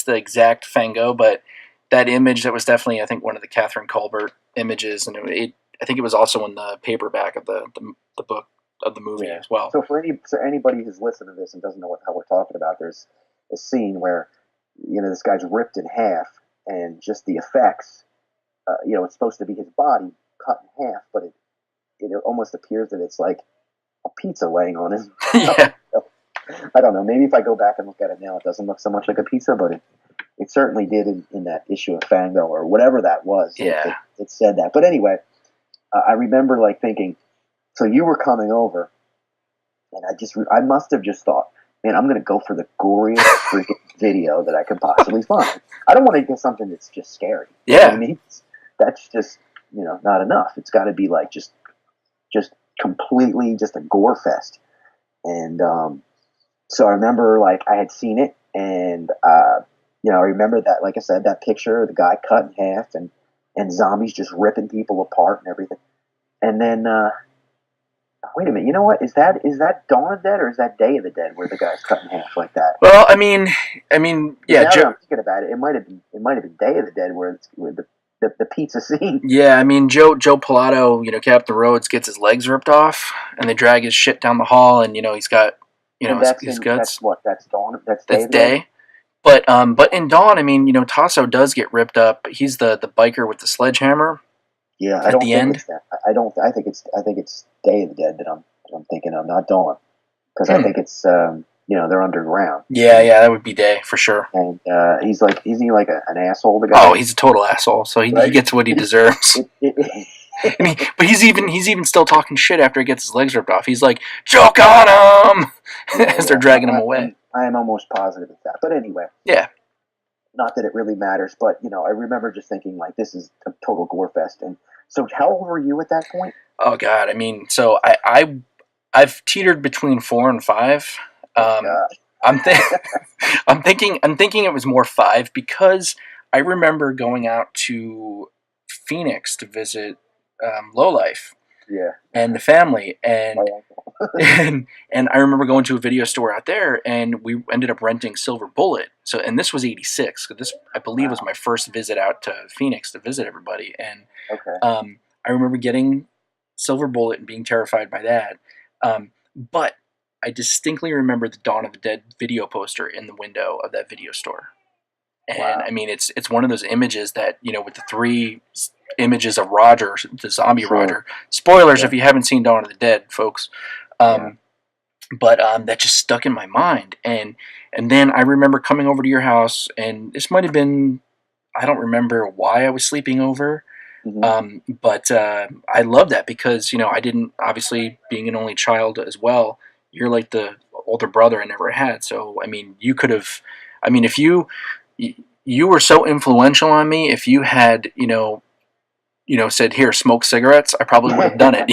S1: exact Fango, but that image, that was definitely, I think, one of the Catherine Colbert images, and I think it was also in the paperback of the book of the movie as well.
S2: So for anybody who's listened to this and doesn't know what the hell we're talking about, there's a scene where this guy's ripped in half, and just the effects. It's supposed to be his body cut in half, but it almost appears that it's like a pizza laying on his.
S1: Yeah.
S2: I don't know. Maybe if I go back and look at it now, it doesn't look so much like a pizza, but it certainly did in that issue of Fango or whatever that was.
S1: Yeah.
S2: It said that. But anyway, I remember like thinking, so you were coming over, and I must have just thought, man, I'm going to go for the goriest freaking video that I could possibly find. I don't want to get something that's just scary.
S1: Yeah.
S2: You know what I mean? That's just, not enough. It's got to be like just completely just a gore fest. And so I remember like I had seen it, and I remember that, like I said, that picture of the guy cut in half and zombies just ripping people apart and everything. And then wait a minute, you know what? Is that Dawn of the Dead or is that Day of the Dead where the guy's cut in half like that?
S1: Well, I mean, yeah.
S2: Now that I'm thinking about it, it might have been Day of the Dead where the pizza scene.
S1: Yeah, I mean, Joe Pilato, Captain Rhodes gets his legs ripped off, and they drag his shit down the hall, and he's got his guts.
S2: That's Dawn. That's
S1: Day. But in Dawn, I mean, Tasso does get ripped up. He's the biker with the sledgehammer.
S2: Yeah,
S1: at the end.
S2: It's that. I think it's Day of the Dead that I'm thinking of, not Dawn, because I think it's they're underground.
S1: Yeah, that would be Day for sure.
S2: And isn't he like an asshole? The guy.
S1: Oh, he's a total asshole. So he gets what he deserves. I mean, but he's even still talking shit after he gets his legs ripped off. He's like, "Choke on him!" as they're dragging him away.
S2: I am almost positive of that. But anyway.
S1: Yeah.
S2: Not that it really matters, but I remember just thinking like this is a total gore fest. And so, how old were you at that point?
S1: Oh God, I mean, so I've teetered between 4 and 5. I'm thinking it was more 5 because I remember going out to Phoenix to visit Lowlife.
S2: Yeah.
S1: And the family, and I remember going to a video store out there, and we ended up renting Silver Bullet. So, and this was '86. This, I believe, was my first visit out to Phoenix to visit everybody. And I remember getting Silver Bullet and being terrified by that. But I distinctly remember the Dawn of the Dead video poster in the window of that video store. And I mean, it's one of those images that, with the 3 images of Roger, the zombie Roger. Spoilers if you haven't seen Dawn of the Dead, folks. But that just stuck in my mind. And then I remember coming over to your house, and this might have been, I don't remember why I was sleeping over. Mm-hmm. But I love that because, I didn't, obviously being an only child as well, you're like the older brother I never had. So, I mean, you could have, if you were so influential on me, if you had, said, here, smoke cigarettes, I probably would have done it,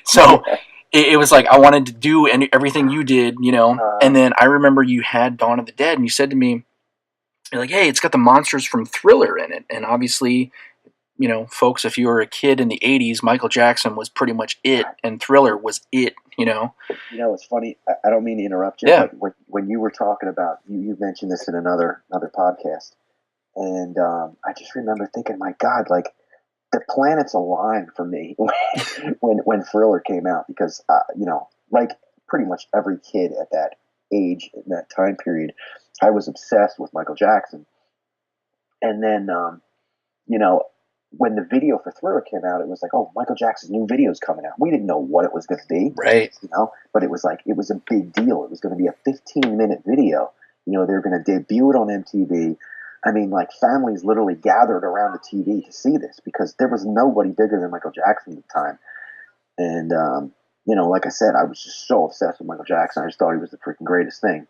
S1: So it was like I wanted to do everything you did, And then I remember you had Dawn of the Dead, and you said to me, you're like, hey, it's got the monsters from Thriller in it. And obviously, folks, if you were a kid in the 80s, Michael Jackson was pretty much it, and Thriller was it,
S2: It's funny. I don't mean to interrupt you, but when you were talking about, you mentioned this in another podcast, and I just remember thinking, my God, like the planets aligned for me when Thriller came out, because like pretty much every kid at that age in that time period, I was obsessed with Michael Jackson, and then when the video for Thriller came out, it was like, oh, Michael Jackson's new video's coming out. We didn't know what it was going to be,
S1: right?
S2: But it was like, it was a big deal. It was going to be a 15-minute video. They were going to debut it on MTV. I mean, like, families literally gathered around the TV to see this because there was nobody bigger than Michael Jackson at the time. And, like I said, I was just so obsessed with Michael Jackson. I just thought he was the freaking greatest thing.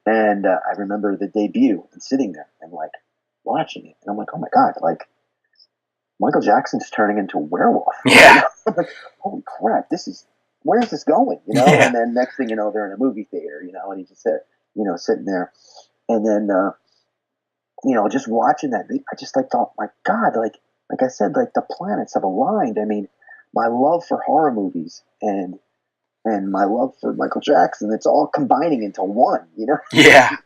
S2: And I remember the debut and sitting there and, like, watching it. And I'm like, oh, my God, like, Michael Jackson's turning into a werewolf.
S1: Yeah.
S2: I'm like, holy crap, where's this going?
S1: Yeah.
S2: And then next thing you know, they're in a movie theater, and he just said, sitting there. And then, just watching that, I just like thought, my God, like I said, like the planets have aligned. I mean, my love for horror movies and my love for Michael Jackson, it's all combining into one,
S1: Yeah.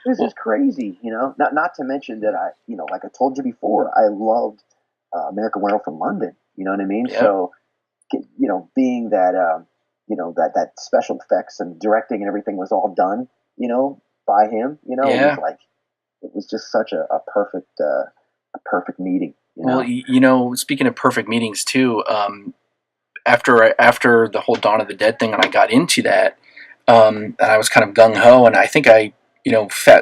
S2: This is crazy, not to mention that I, like I told you before, I loved American Werewolf in London, you know what I mean?
S1: Yep.
S2: So, being that, that special effects and directing and everything was all done, by him,
S1: Yeah.
S2: it was just such a perfect meeting.
S1: Well, speaking of perfect meetings too, after the whole Dawn of the Dead thing, and I got into that, and I was kind of gung ho, and I think I,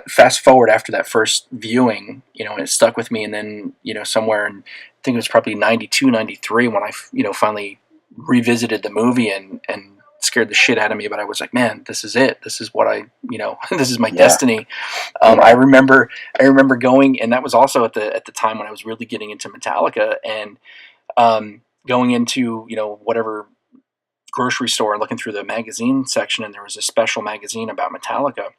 S1: fast forward after that first viewing, and it stuck with me, and then, somewhere in, I think it was probably 92, 93 when I, finally revisited the movie and scared the shit out of me, but I was like, man, this is it. This is what I, this is my destiny. I remember going, and that was also at the time when I was really getting into Metallica, and going into, whatever grocery store and looking through the magazine section, and there was a special magazine about Metallica.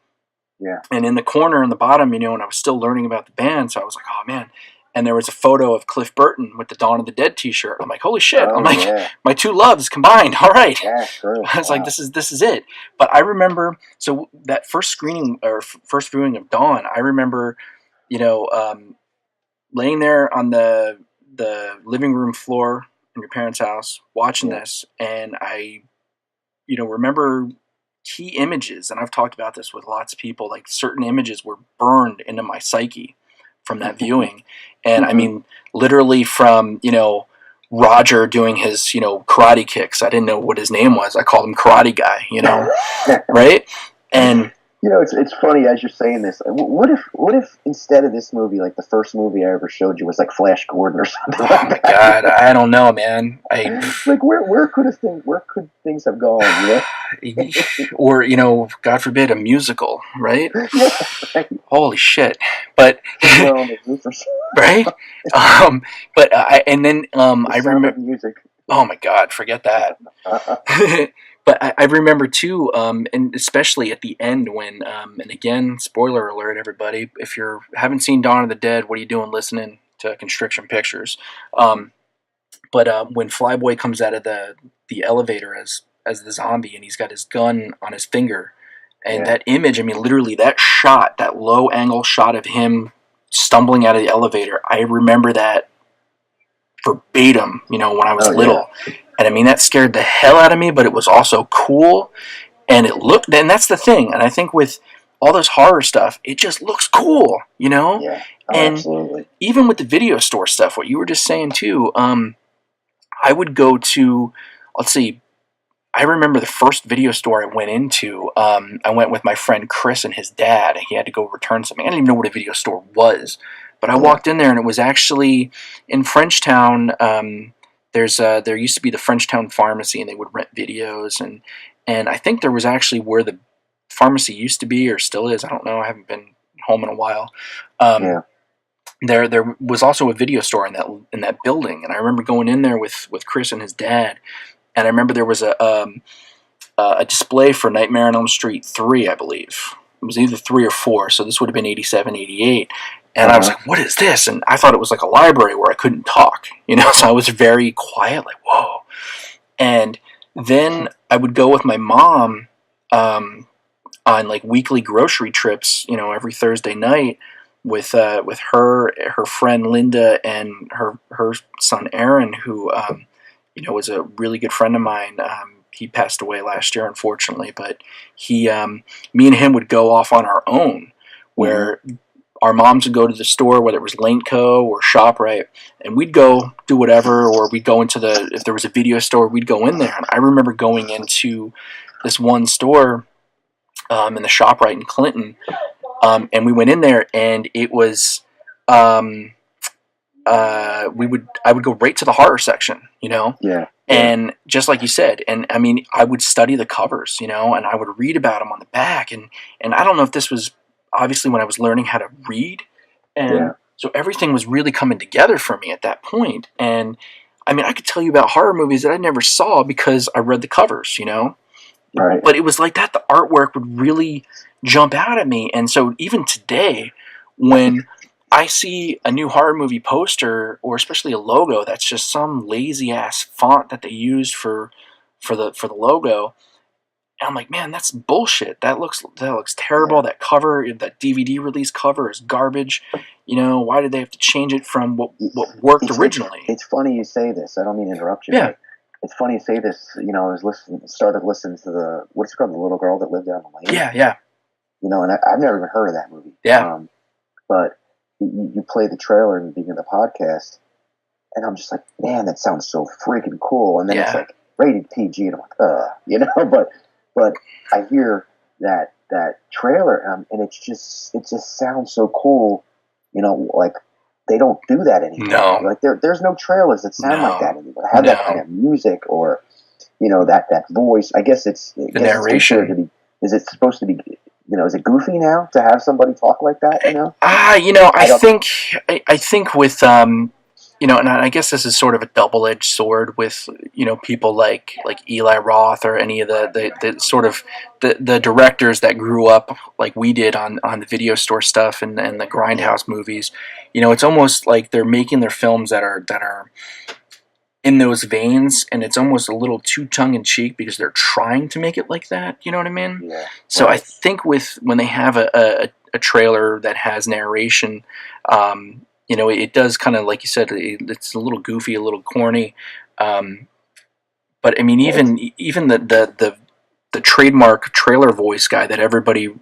S2: Yeah.
S1: And in the corner in the bottom, and I was still learning about the band, so I was like, oh man. And there was a photo of Cliff Burton with the Dawn of the Dead t-shirt. I'm like, holy shit. I'm like, my two loves combined. All right.
S2: Yeah, true.
S1: I was like, this is it. But I remember, so that first screening or first viewing of Dawn, I remember, laying there on the living room floor in your parents' house watching this, and I, remember key images, and I've talked about this with lots of people, like certain images were burned into my psyche from that viewing. And I mean, literally from, Roger doing his, karate kicks. I didn't know what his name was. I called him Karate Guy, right? And
S2: it's funny as you're saying this. What if instead of this movie, like the first movie I ever showed you was like Flash Gordon or something?
S1: Oh my God, I don't know, man.
S2: Like where could things have gone?
S1: Or God forbid, a musical, right?
S2: Yeah, right.
S1: Holy shit! But right? But I remember
S2: music.
S1: Oh my God, forget that. But I remember too, and especially at the end when, and again, spoiler alert, everybody, if you haven't seen Dawn of the Dead, what are you doing listening to Constriction Pictures? But when Flyboy comes out of the elevator as the zombie, and he's got his gun on his finger, and that image, I mean, literally that shot, that low angle shot of him stumbling out of the elevator, I remember that verbatim, when I was little. Yeah. And I mean, that scared the hell out of me, but it was also cool. And and that's the thing. And I think with all this horror stuff, it just looks cool, Yeah,
S2: and absolutely.
S1: Even with the video store stuff, what you were just saying too, I would go to, let's see, I remember the first video store I went into, I went with my friend Chris and his dad. He had to go return something. I didn't even know what a video store was. But I walked in there, and it was actually in Frenchtown. There used to be the Frenchtown Pharmacy, and they would rent videos, and I think there was actually where the pharmacy used to be, or still is. I don't know. I haven't been home in a while. There was also a video store in that building, and I remember going in there with Chris and his dad, and I remember there was a display for Nightmare on Elm Street 3, I believe. It was either 3 or 4, so this would have been 87, 88. And I was like, what is this? And I thought it was like a library where I couldn't talk, so I was very quiet, like, whoa. And then I would go with my mom on like weekly grocery trips, every Thursday night with her friend Linda and her son Aaron, who, was a really good friend of mine. He passed away last year, unfortunately, but me and him would go off on our own, where our moms would go to the store, whether it was Laneco or ShopRite, and we'd go do whatever, or we'd go into if there was a video store, we'd go in there. And I remember going into this one store in the ShopRite in Clinton, and we went in there, and it was I would go right to the horror section,
S2: Yeah.
S1: And just like you said, and I mean, I would study the covers, and I would read about them on the back, and I don't know if this was obviously when I was learning how to read, and so everything was really coming together for me at that point. And I mean, I could tell you about horror movies that I never saw because I read the covers,
S2: Right.
S1: But it was like that. The artwork would really jump out at me, and so even today, when I see a new horror movie poster, or especially a logo that's just some lazy ass font that they used for the logo, and I'm like, man, that's bullshit. That looks terrible.
S2: Yeah.
S1: That cover, that DVD release cover, is garbage. Why did they have to change it from what worked originally?
S2: It's funny you say this. I don't mean to interrupt you.
S1: Yeah.
S2: But it's funny you say this. I was started listening to what's it called, the little girl that lived down the lane.
S1: Yeah.
S2: And I've never even heard of that movie.
S1: Yeah.
S2: But you play the trailer in the beginning of the podcast, and I'm just like, man, that sounds so freaking cool. And then it's like rated PG, and I'm like, but I hear that trailer, and it just sounds so cool. Like they don't do that anymore.
S1: No.
S2: Like there's no trailers that sound like that anymore. Have that kind of music, or that voice. I guess it's the
S1: narration.
S2: Is it supposed to be? Is it goofy now to have somebody talk like that?
S1: I think with and I guess this is sort of a double-edged sword with people like Eli Roth, or any of the sort of the directors that grew up like we did on the video store stuff and the Grindhouse movies. It's almost like they're making their films that are in those veins, and it's almost a little too tongue-in-cheek because they're trying to make it like that. You know what I mean?
S2: Yeah.
S1: So I think when they have a trailer that has narration, it does kind of, like you said, it's a little goofy, a little corny. But I mean, even the trademark trailer voice guy that everybody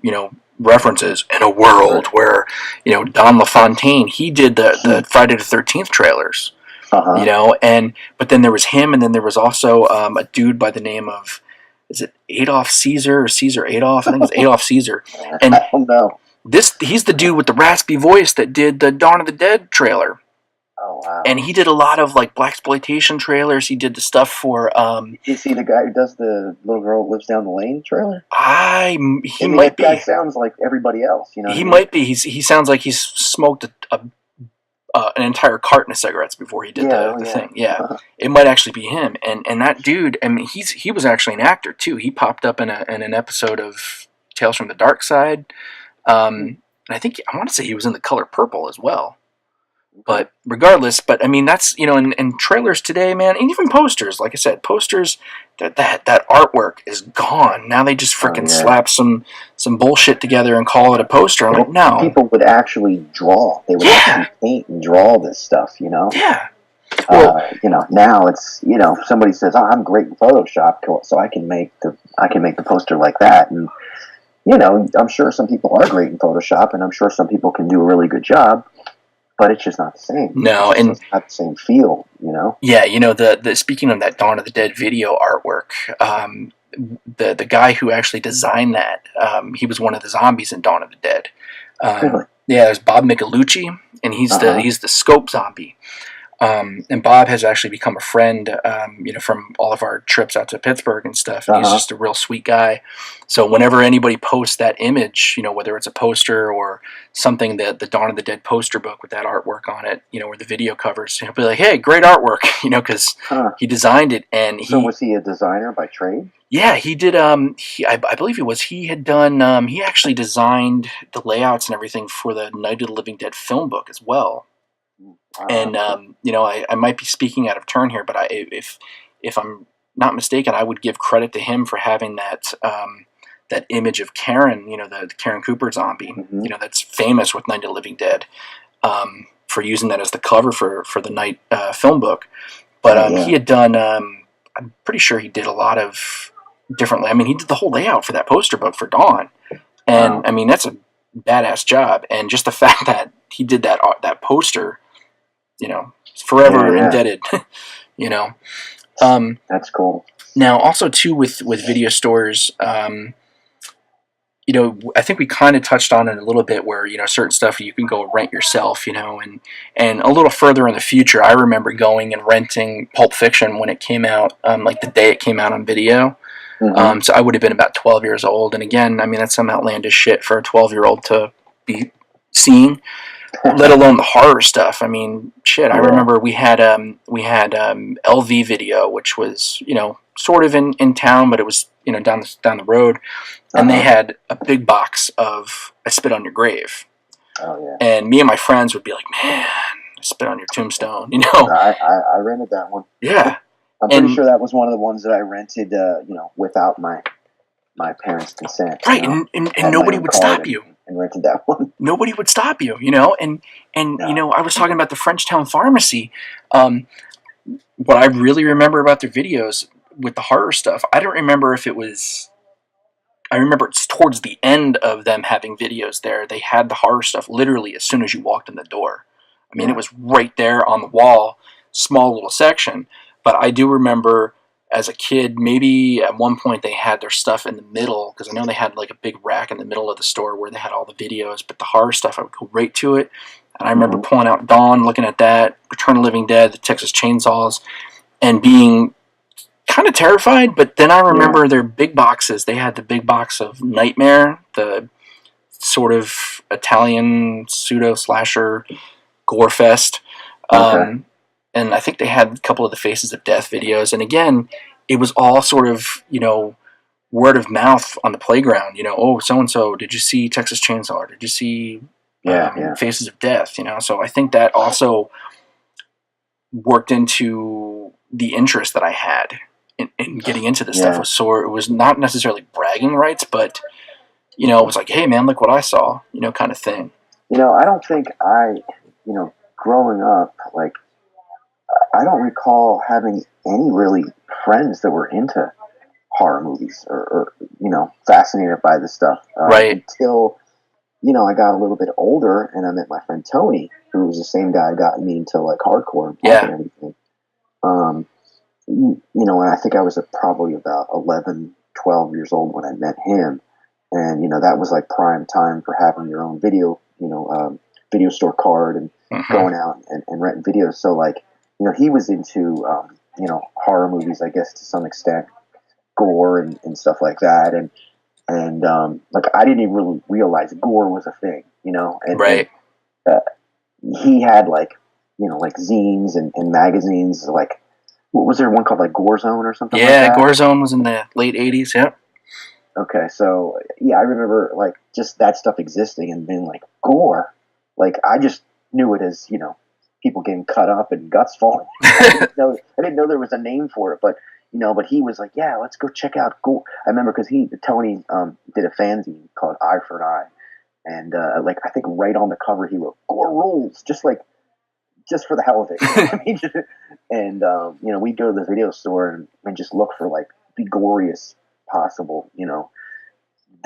S1: references, in a world where Don LaFontaine, he did the Friday the 13th trailers. But then there was him, and then there was also a dude by the name of, is it Adolf Caesar or Caesar Adolf? I think it was Adolf Caesar. And
S2: I don't know.
S1: He's the dude with the raspy voice that did the Dawn of the Dead trailer.
S2: Oh wow!
S1: And he did a lot of like blaxploitation trailers. He did the stuff for.
S2: Is he the guy who does the Little Girl Lives Down the Lane trailer?
S1: He might be.
S2: That guy sounds like everybody else.
S1: He might be. He sounds like he's smoked an entire carton of cigarettes before he did the thing. Yeah, it might actually be him. And that dude, I mean, he was actually an actor too. He popped up in an episode of Tales from the Dark Side. And I think I want to say he was in The Color Purple as well. But regardless, I mean, that's in trailers today, man, and even posters. Like I said, posters, that artwork is gone. Now they just freaking slap some bullshit together and call it a poster. I'm like, no.
S2: People would actually draw. They would actually paint and draw this stuff.
S1: Yeah.
S2: Well, now it's if somebody says, "Oh, I'm great in Photoshop, so I can make the poster like that," and I'm sure some people are great in Photoshop, and I'm sure some people can do a really good job. But it's just not the same.
S1: No,
S2: it's not the same feel,
S1: Yeah, the speaking of that Dawn of the Dead video artwork, the guy who actually designed that, he was one of the zombies in Dawn of the Dead.
S2: Really?
S1: Yeah, there's Bob Michelucci, and he's the scope zombie. And Bob has actually become a friend, from all of our trips out to Pittsburgh and stuff. And he's just a real sweet guy. So whenever anybody posts that image, whether it's a poster or something, the Dawn of the Dead poster book with that artwork on it, or the video covers, he'll be like, "Hey, great artwork," because he designed it. And
S2: so was he a designer by trade?
S1: Yeah, he did. I believe he was. He had done. He actually designed the layouts and everything for the Night of the Living Dead film book as well. And I might be speaking out of turn here, but if I'm not mistaken, I would give credit to him for having that image of Karen, the Karen Cooper zombie, that's famous with Night of the Living Dead, for using that as the cover for the Night film book. But he had done. I'm pretty sure he did a lot of different. I mean, he did the whole layout for that poster book for Dawn, and I mean that's a badass job. And just the fact that he did that poster. Forever indebted,
S2: That's cool.
S1: Now, also, too, with video stores, I think we kind of touched on it a little bit where, certain stuff you can go rent yourself, and a little further in the future, I remember going and renting Pulp Fiction when it came out, like the day it came out on video.
S2: Mm-hmm.
S1: So I would have been about 12 years old. And again, I mean, that's some outlandish shit for a 12-year-old to be seeing, let alone the horror stuff. I mean, shit, I remember we had LV Video, which was, sort of in town, but it was, down the road. And they had a big box of I Spit on Your Grave.
S2: Oh, yeah.
S1: And me and my friends would be like, man, I spit on your tombstone,
S2: I rented that one.
S1: Yeah.
S2: I'm pretty sure that was one of the ones that I rented, without my parents' consent.
S1: Right, and nobody would stop you.
S2: And rented that one.
S1: Nobody would stop you, and no. I was talking about the Frenchtown Pharmacy. What I really remember about their videos with the horror stuff, I don't remember if it was... I remember it's towards the end of them having videos there. They had the horror stuff literally as soon as you walked in the door. I mean, It was right there on the wall, small little section. But I do remember as a kid, maybe at one point they had their stuff in the middle, because I know they had like a big rack in the middle of the store where they had all the videos, but the horror stuff, I would go right to it. And I remember pulling out Dawn, looking at that, Return of the Living Dead, the Texas Chainsaws, and being kind of terrified. But then I remember their big boxes. They had the big box of Nightmare, the sort of Italian pseudo-slasher gore fest. And I think they had a couple of the Faces of Death videos. And again, it was all sort of, word of mouth on the playground. Oh, so-and-so, did you see Texas Chainsaw? Did you see Faces of Death? So I think that also worked into the interest that I had in getting into this stuff. So it was not necessarily bragging rights, but, it was like, hey, man, look what I saw, kind of thing.
S2: I don't think growing up, like, I don't recall having any really friends that were into horror movies or fascinated by this stuff.
S1: Right.
S2: Until, I got a little bit older and I met my friend Tony, who was the same guy who got me into like hardcore and everything. And I think I was probably about 11, 12 years old when I met him. And, that was like prime time for having your own video store card and going out and renting videos. So like, he was into, horror movies, I guess, to some extent, gore and stuff like that. And like, I didn't even really realize gore was a thing, and,
S1: right.
S2: And, he had like, like zines and magazines, like, what was there one called, like Gore Zone or something like that?
S1: Yeah, Gore Zone was in the late 80s, yep.
S2: Okay, so, I remember, like, just that stuff existing and being like, gore? Like, I just knew it as, people getting cut up and guts falling. I didn't know there was a name for it, but, but he was like, yeah, let's go check out gore. I remember because Tony did a fanzine called Eye for an Eye. And, like, I think right on the cover he wrote, Gore Rules, just for the hell of it. And, we'd go to the video store and just look for, like, the goriest possible,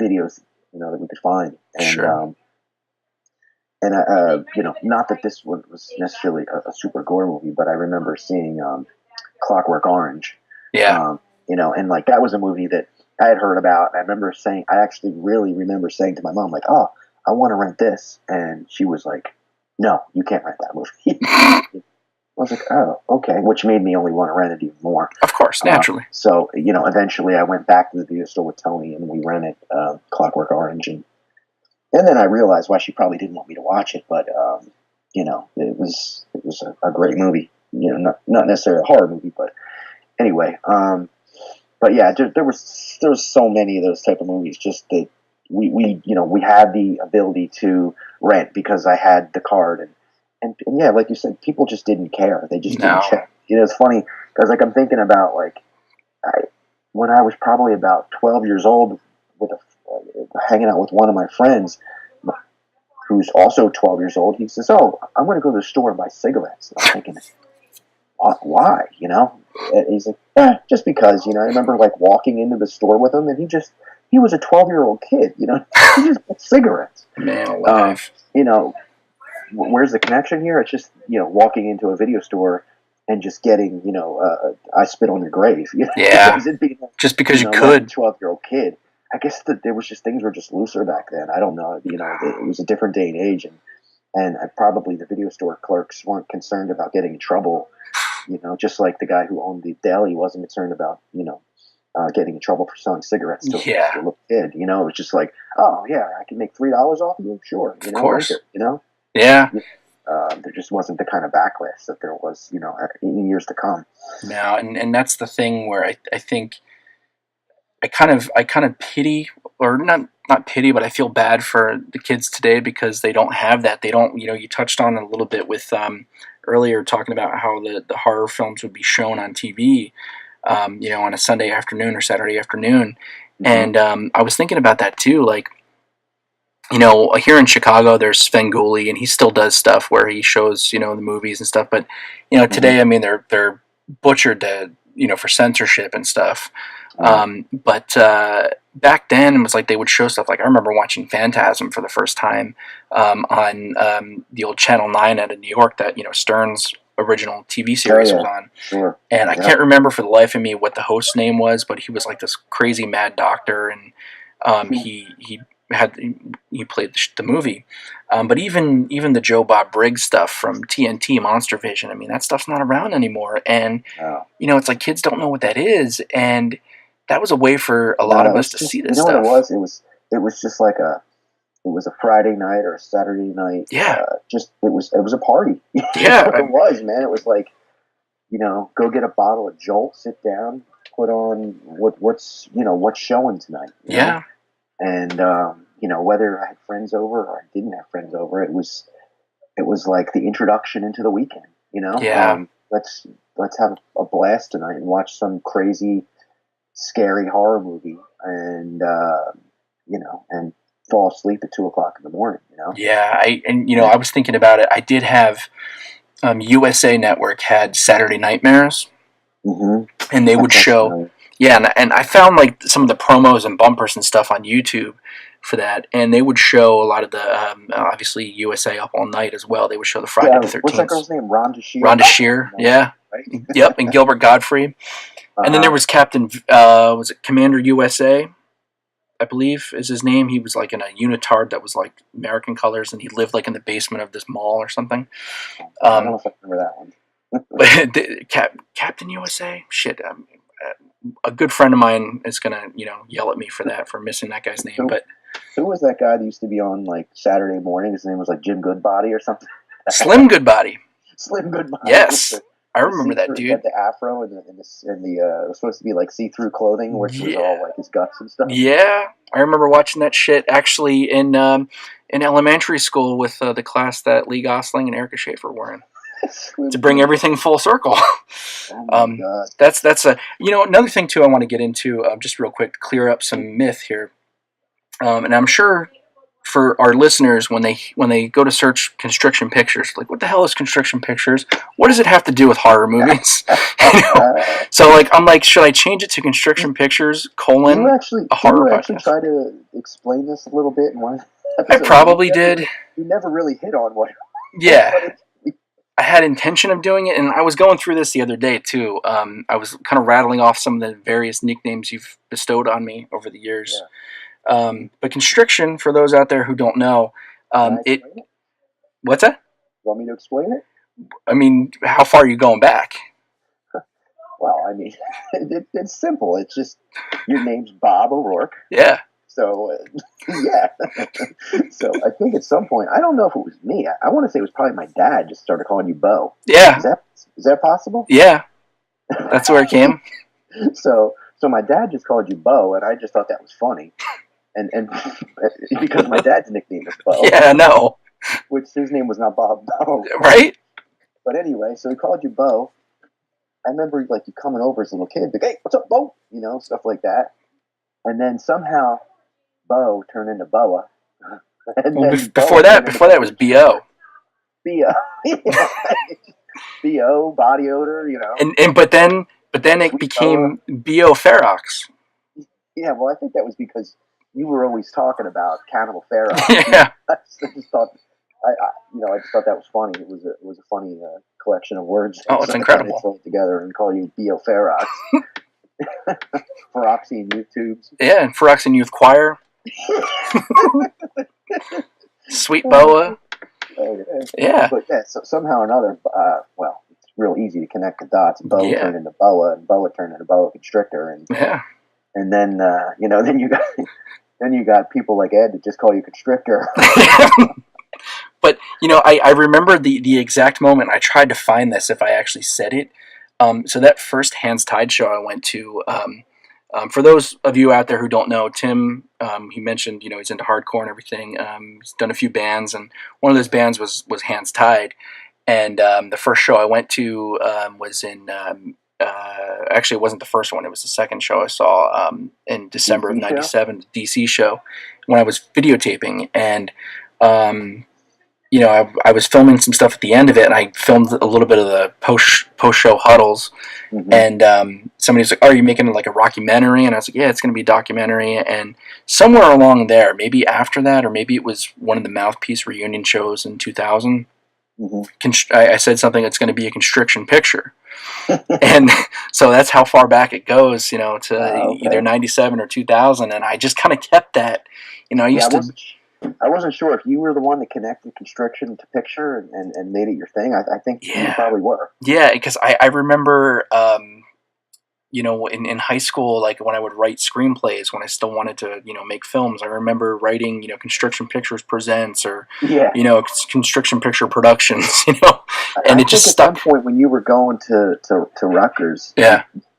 S2: videos, that we could find. And,
S1: sure.
S2: Not that this one was necessarily a super gore movie, but I remember seeing Clockwork Orange.
S1: Yeah.
S2: And, like, that was a movie that I had heard about. I actually really remember saying to my mom, like, oh, I want to rent this. And she was like, no, you can't rent that movie. I was like, oh, okay, which made me only want to rent it even more.
S1: Of course, naturally.
S2: So, eventually I went back to the video store with Tony and we rented Clockwork Orange. And then I realized why she probably didn't want me to watch it, but, it was a great movie. Not necessarily a horror movie, but anyway. But yeah, there was so many of those type of movies just that we had the ability to rent because I had the card. And yeah, like you said, people just didn't care. They just didn't check. It's funny because like I'm thinking about like when I was probably about 12 years old, hanging out with one of my friends, who's also 12 years old. He says, "Oh, I'm going to go to the store and buy cigarettes." And I'm thinking, why? And he's like, just because. I remember like walking into the store with him, and he was a 12-year-old kid. He just bought cigarettes.
S1: Man alive.
S2: Where's the connection here? It's just, walking into a video store and just getting, I Spit on Your Grave.
S1: Yeah. Just because you could.
S2: 12-year-old kid. I guess that there was just things were just looser back then. I don't know. You know, it was a different day and age, and probably the video store clerks weren't concerned about getting in trouble. You know, just like the guy who owned the deli wasn't concerned about, you know, getting in trouble for selling cigarettes to a little kid. You know, it was just like, oh yeah, I can make $3 off of you, sure. You know,
S1: of course.
S2: you know,
S1: yeah.
S2: There just wasn't the kind of backlash that there was, you know, in years to come.
S1: No, and that's the thing where I think I kind of pity, or not pity, but I feel bad for the kids today because they don't have that. They don't, you know, you touched on it a little bit with earlier talking about how the horror films would be shown on TV, you know, on a Sunday afternoon or Saturday afternoon. And I was thinking about that too. Like, you know, here in Chicago, there's Svengoolie, and he still does stuff where he shows, you know, the movies and stuff. But, you know, today, I mean, they're butchered to, you know, for censorship and stuff. But back then, it was like they would show stuff. Like, I remember watching Phantasm for the first time on the old Channel 9 out of New York that, you know, Stern's original TV series was on.
S2: Sure.
S1: And I can't remember for the life of me what the host's name was, but he was like this crazy mad doctor, and he played the movie. But even the Joe Bob Briggs stuff from TNT, Monster Vision, I mean, that stuff's not around anymore. And, you know, it's like kids don't know what that is. And that was a way for a lot of us to see this stuff.
S2: You know what it was? It was just like it was a Friday night or a Saturday night.
S1: Yeah.
S2: It was a party.
S1: Yeah.
S2: It was, man. It was like, you know, go get a bottle of Jolt, sit down, put on what's showing tonight. You know? And, you know, whether I had friends over or I didn't have friends over, it was like the introduction into the weekend, you know?
S1: Yeah.
S2: Let's have a blast tonight and watch some crazy, scary horror movie and, you know, and fall asleep at 2:00 in the morning, you know?
S1: Yeah. I was thinking about it. I did have, USA Network had Saturday Nightmares, and they would show, and I found like some of the promos and bumpers and stuff on YouTube for that, and they would show a lot of the obviously USA Up All Night as well. They would show the Friday the 13th.
S2: What's that girl's name? Rhonda Shear.
S1: Rhonda Shear, yeah,
S2: right?
S1: Yep, and Gilbert Godfrey, and then there was Captain, was it Commander USA? I believe is his name. He was like in a unitard that was like American colors, and he lived like in the basement of this mall or something.
S2: I don't know if I remember that one.
S1: But Captain USA, shit. A good friend of mine is gonna, you know, yell at me for that, for missing that guy's name. But
S2: who was that guy that used to be on like Saturday morning? His name was like Jim Goodbody or something.
S1: Slim Goodbody.
S2: Slim Goodbody.
S1: Yes, I remember that dude.
S2: Had the afro and the it was supposed to be like see-through clothing, which was all like his guts and stuff.
S1: Yeah, I remember watching that shit actually in elementary school with the class that Lee Gosling and Erica Schaefer were in. To bring everything full circle.
S2: Oh my God.
S1: That's a, you know, another thing too I want to get into, just real quick to clear up some myth here. And I'm sure for our listeners, when they go to search Constriction Pictures, like, what the hell is Constriction Pictures? What does it have to do with horror movies? You know? So like, I'm like, should I change it to Constriction Pictures : a horror podcast?
S2: Actually try to explain this a little bit in one
S1: episode? I probably did.
S2: You never really hit on what.
S1: Yeah. I had intention of doing it, and I was going through this the other day too. I was kind of rattling off some of the various nicknames you've bestowed on me over the years. Yeah. But Constriction, for those out there who don't know, it. What's that?
S2: You want me to explain it?
S1: I mean, how far are you going back?
S2: Well, I mean, it's simple. It's just your name's Bob O'Rourke.
S1: Yeah.
S2: So, yeah. So I think at some point, I don't know if it was me. I want to say it was probably my dad just started calling you Bo.
S1: Yeah.
S2: Is that possible?
S1: Yeah. That's where it came.
S2: So my dad just called you Bo, and I just thought that was funny. And because my dad's nickname is Bo.
S1: Yeah, no.
S2: Which his name was not Bob Bo.
S1: Right?
S2: But anyway, so he called you Bo. I remember like you coming over as a little kid, like, hey, what's up, Bo? You know, stuff like that. And then somehow Bo turned into Boa.
S1: Before that it was B.O.
S2: B.O. B.O. body odor, you know.
S1: And but then it became B.O. Ferox.
S2: Yeah, well, I think that was because you were always talking about Cannibal Ferox.
S1: Yeah.
S2: I just thought that was funny. It was a funny collection of words.
S1: Oh, it's incredible.
S2: Throw it together and call you B.O. Ferox. Feroxian YouTubes.
S1: Yeah, and Feroxian Youth Choir. Sweet Boa. Yeah.
S2: But yeah, so somehow or another, well, it's real easy to connect the dots. Boa turned into Boa, and Boa turned into Boa Constrictor, and and then then you got people like Ed that just call you Constrictor.
S1: But I remember the exact moment. I tried to find this if I actually said it. So that first Hands Tied show I went to. For those of you out there who don't know, Tim, he mentioned, he's into hardcore and everything. He's done a few bands, and one of those bands was Hands Tied. And the first show I went to was in, actually it wasn't the first one, it was the second show I saw in December of '97, the DC show, when I was videotaping. And, I was filming some stuff at the end of it, and I filmed a little bit of the post-show huddles. Mm-hmm. And somebody was like, "Oh, are you making like a rockumentary?" And I was like, "Yeah, it's going to be a documentary." And somewhere along there, maybe after that, or maybe it was one of the Mouthpiece reunion shows in 2000, mm-hmm. I said something that's going to be a Constriction picture. And so that's how far back it goes, to either 97 or 2000. And I just kind of kept that,
S2: I wasn't sure if you were the one that connected Constriction to picture and made it your thing. I think you probably were.
S1: Yeah, because I remember, in high school, like when I would write screenplays, when I still wanted to, make films, I remember writing, Constriction Pictures Presents or, Constriction Picture Productions, and it just stuck.
S2: At some point when you were going to Rutgers,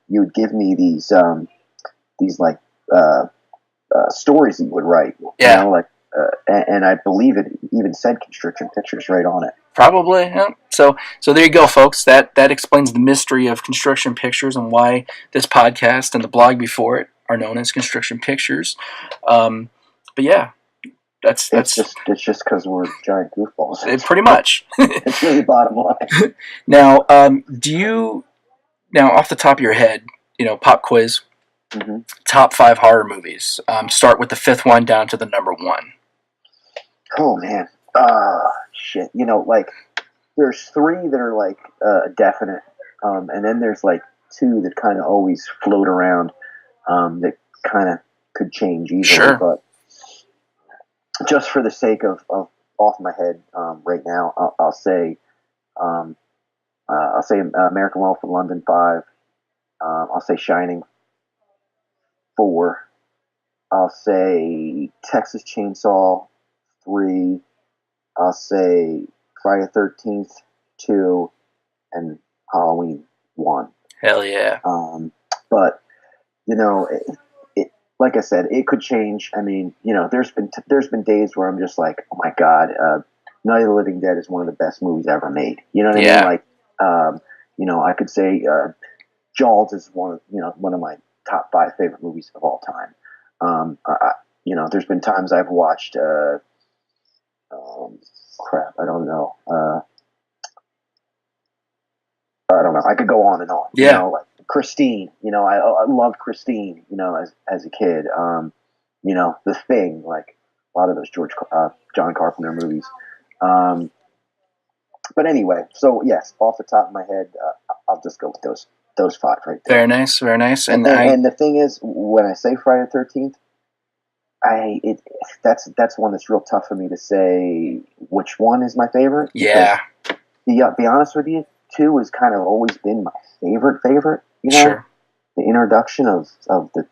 S2: you would give me these like stories that you would write, and I believe it even said Constriction Pictures right on it.
S1: Probably, yeah. So there you go, folks. That explains the mystery of Constriction Pictures and why this podcast and the blog before it are known as Constriction Pictures. But yeah, that's
S2: it's just because we're giant goofballs.
S1: Pretty much.
S2: It's really bottom line.
S1: Now, off the top of your head, pop quiz, mm-hmm. Top 5 horror movies. Start with the 5th one down to the number 1.
S2: Oh man, shit. There's 3 that are like definite, and then there's like 2 that kind of always float around, that kind of could change easily. Sure. But just for the sake of off my head, right now, I'll say American Werewolf in London 5. I'll say Shining 4. I'll say Texas Chainsaw 3. I'll say Friday the 13th 2 and Halloween 1.
S1: Hell yeah.
S2: But it like I said, it could change. I mean, there's been days where I'm just like, oh my god, Night of the Living Dead is one of the best movies ever made. You know what I mean? Like, I could say Jaws is one of my top 5 favorite movies of all time. There's been times I've watched. I don't know. I don't know. I could go on and on.
S1: Yeah.
S2: Like Christine. I loved Christine. As a kid. The Thing. Like a lot of those John Carpenter movies. But anyway, so yes, off the top of my head, I'll just go with those 5 right there.
S1: Very nice, very nice.
S2: And the thing is, when I say Friday the 13th, that's one that's real tough for me to say which one is my favorite.
S1: Yeah.
S2: Be honest with you, 2 has kind of always been my favorite.
S1: Sure.
S2: The introduction of the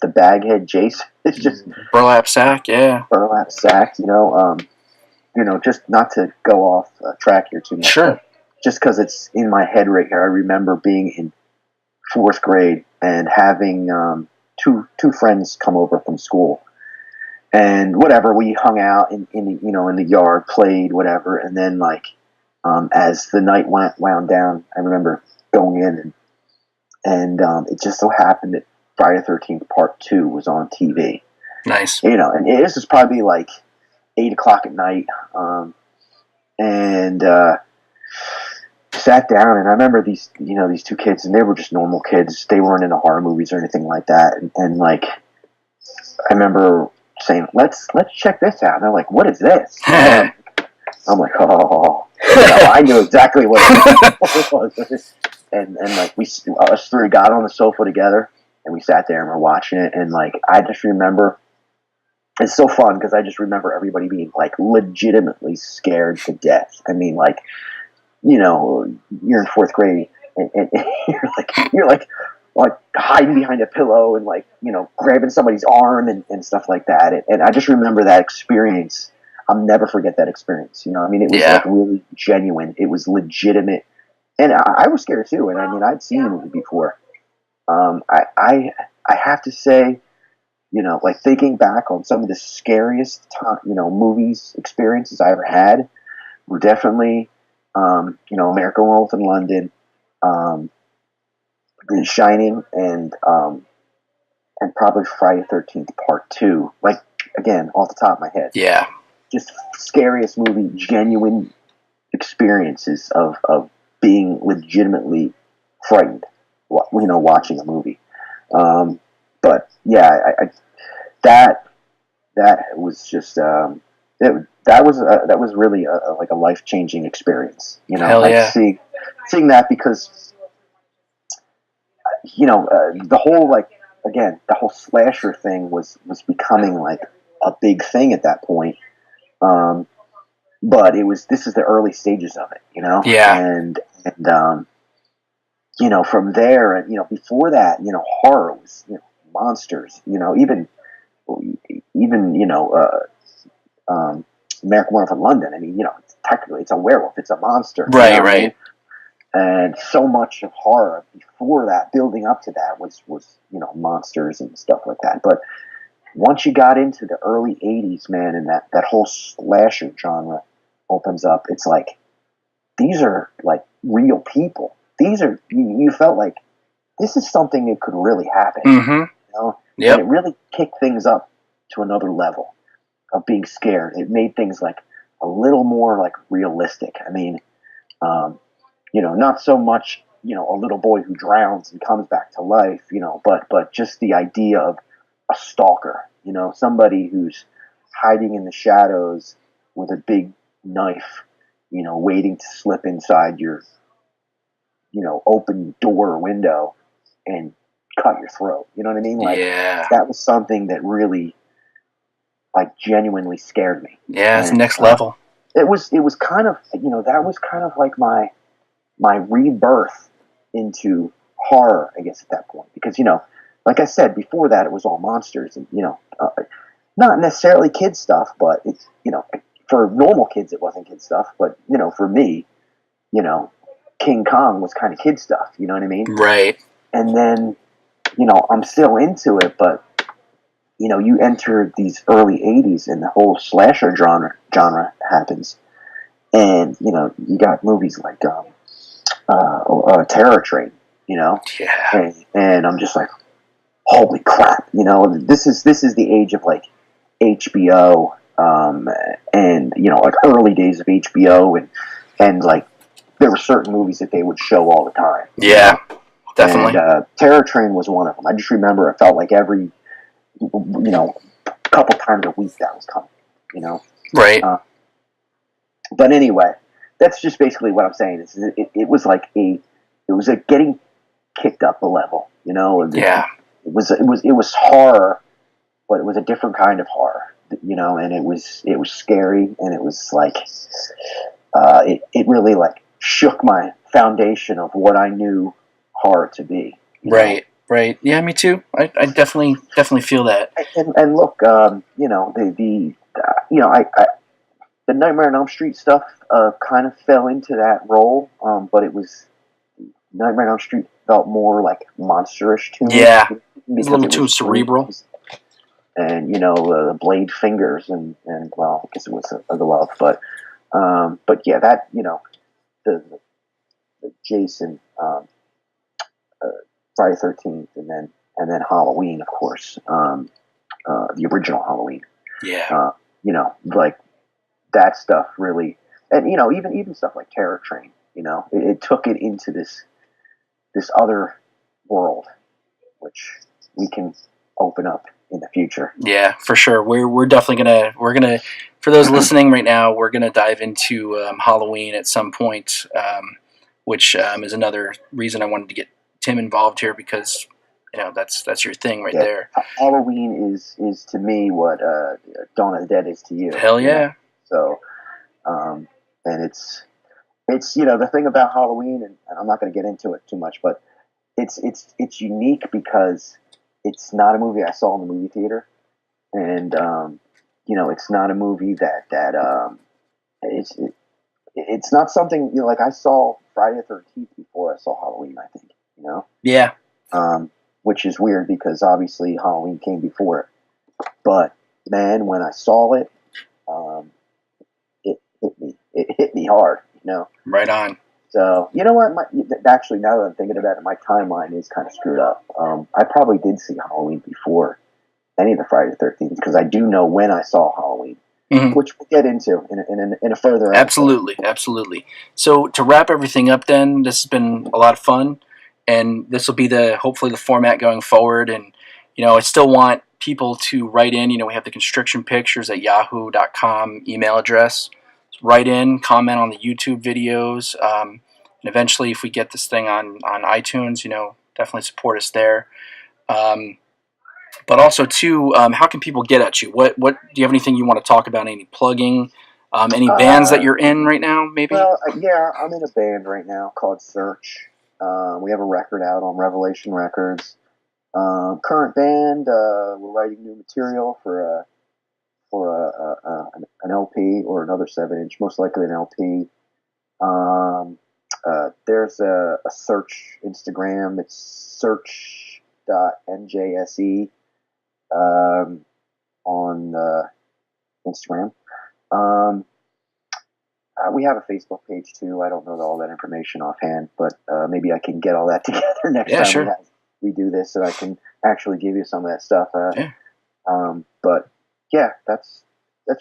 S2: the baghead Jason. It's just
S1: burlap sack. Yeah.
S2: Burlap sack. Just not to go off track here too much.
S1: Sure.
S2: Just because it's in my head right here, I remember being in 4th grade and having two friends come over from school. And whatever, we hung out in the yard, played, whatever, and then as the night wound down, I remember going in and it just so happened that Friday the 13th Part 2 was on TV.
S1: Nice.
S2: And this was probably like 8 o'clock at night, and sat down, and I remember these 2 kids, and they were just normal kids. They weren't into horror movies or anything like that, and I remember saying, let's check this out. And they're like, what is this? I'm like, oh, I knew exactly what it was. And us 3 got on the sofa together, and we sat there and we're watching it, and like I just remember. It's so fun because I just remember everybody being like legitimately scared to death. I mean, like, you know, you're in fourth grade and you're like hiding behind a pillow and like, you know, grabbing somebody's arm and stuff like that. And I just remember that experience. I'll never forget that experience. You know, I mean, it was like really genuine. It was legitimate, and I was scared too. And I mean, I'd seen the movie before. I have to say. You know, like thinking back on some of the scariest, movies, experiences I ever had were definitely, American Werewolf in London, The Shining, and probably Friday the 13th Part 2. Like, again, off the top of my head.
S1: Yeah.
S2: Just scariest movie, genuine experiences of being legitimately frightened, watching a movie. But yeah, that was just that was really a life-changing experience. You know,
S1: Hell yeah.
S2: seeing that because the whole the whole slasher thing was becoming like a big thing at that point. But this is the early stages of it, you know.
S1: Yeah.
S2: And from there, before that, horror was, monsters, even American Werewolf in London. I mean, technically it's a werewolf, it's a monster,
S1: right?
S2: Right. I mean? And so much of horror before that, building up to that, was monsters and stuff like that. But once you got into the early '80s, man, and that whole slasher genre opens up, it's like these are like real people. These are you felt like this is something that could really happen.
S1: Mm-hmm.
S2: And it really kicked things up to another level of being scared. It made things like a little more like realistic. I mean, not so much, a little boy who drowns and comes back to life, but just the idea of a stalker, somebody who's hiding in the shadows with a big knife, waiting to slip inside your, open door or window and cut your throat. You know what I mean? Like, that was something that really, like, genuinely scared me.
S1: Yeah, it's next level.
S2: It was kind of, that was kind of like my rebirth into horror, I guess, at that point. Because, like I said, before that, it was all monsters and, not necessarily kid stuff, but it's, for normal kids, it wasn't kid stuff. But, for me, King Kong was kind of kid stuff. You know what I mean?
S1: Right.
S2: And then, I'm still into it, but, you enter these early '80s and the whole slasher genre happens. And, you got movies like Terror Train,
S1: Yeah.
S2: And I'm just like, holy crap, this is the age of like HBO, and like early days of HBO, and like there were certain movies that they would show all the time.
S1: Yeah, definitely.
S2: And Terror Train was one of them. I just remember it felt like every couple times a week that was coming.
S1: Right.
S2: But anyway, that's just basically what I'm saying. It was like it was a getting kicked up a level.
S1: Yeah.
S2: It was horror, but it was a different kind of horror, and it was scary, and it was like, it really like shook my foundation of what I knew horror to be.
S1: Right. Right. Yeah, me too. I definitely feel that.
S2: And look, the Nightmare on Elm Street stuff kind of fell into that role, but it was Nightmare on Elm Street felt more like monsterish to me.
S1: Yeah, it's a little too cerebral.
S2: And the blade fingers and well, I guess it was a glove, but yeah, that the Jason, Friday 13th, and then Halloween, of course, the original Halloween.
S1: Yeah,
S2: like that stuff really, and even stuff like Terror Train, it took it into this other world, which we can open up in the future.
S1: Yeah, for sure. We're definitely gonna for those listening right now, we're gonna dive into Halloween at some point, which is another reason I wanted to get Tim involved here, because that's your thing right
S2: Yeah.
S1: there.
S2: Halloween is to me what Dawn of the Dead is to you.
S1: Hell yeah.
S2: You know? So, and it's the thing about Halloween, and I'm not going to get into it too much, but it's unique because it's not a movie I saw in the movie theater, and it's not a movie that it's not something like I saw Friday the 13th before I saw Halloween. I think
S1: Yeah.
S2: Which is weird because obviously Halloween came before it, but man, when I saw it, it hit me hard.
S1: Right on.
S2: So, you know what? Actually, now that I'm thinking about it, my timeline is kind of screwed up. I probably did see Halloween before any of the Friday the 13th because I do know when I saw Halloween, which we'll get into in a further episode.
S1: Absolutely. So, to wrap everything up then, this has been a lot of fun, and this will be hopefully the format going forward. And, I still want people to write in. We have the Constriction Pictures at yahoo.com email address. Write in, comment on the YouTube videos, and eventually, if we get this thing on iTunes, definitely support us there. But also, too, how can people get at you? What do you have anything you want to talk about? Any plugging? Any bands that you're in right now? Maybe.
S2: Well, yeah, I'm in a band right now called Search. We have a record out on Revelation Records. Current band, we're writing new material for an LP or another 7-inch, most likely an LP. There's a Search Instagram. It's search.njse on Instagram. We have a Facebook page too. I don't know all that information offhand, but maybe I can get all that together next time
S1: sure.
S2: we do this, and I can actually give you some of that stuff.
S1: Yeah.
S2: But yeah, that's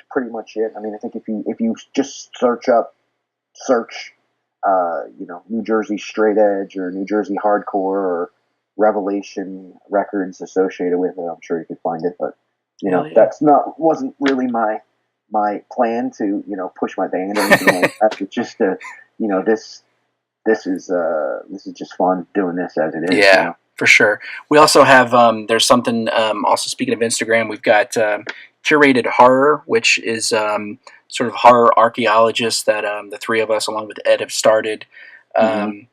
S2: pretty much it. I mean, I think if you just search New Jersey straight edge or New Jersey hardcore or Revelation Records associated with it, I'm sure you could find it. But that's wasn't really my plan to push my band or anything like that. It's just this is just fun doing this as it is.
S1: Yeah. For sure. We also have, there's something, also speaking of Instagram, we've got Curated Horror, which is sort of horror archaeologists that the three of us, along with Ed, have started. And,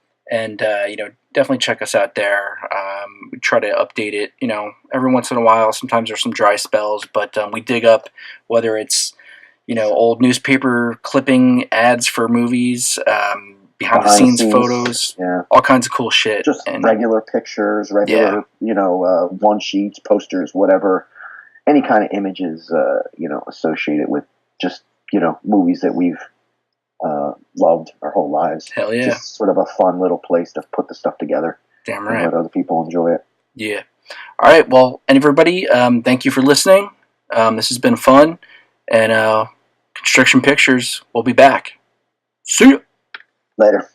S1: definitely check us out there. We try to update it, every once in a while. Sometimes there's some dry spells, but we dig up whether it's, old newspaper clipping ads for movies, behind the scenes photos, all kinds of cool shit.
S2: Just regular pictures, one sheets, posters, whatever, any kind of images, associated with just, movies that we've loved our whole lives.
S1: Hell yeah.
S2: Just sort of a fun little place to put the stuff together.
S1: Damn right.
S2: And let other people enjoy it.
S1: Yeah. All right. Well, everybody, thank you for listening. This has been fun. And Constriction Pictures will be back. See ya.
S2: Later.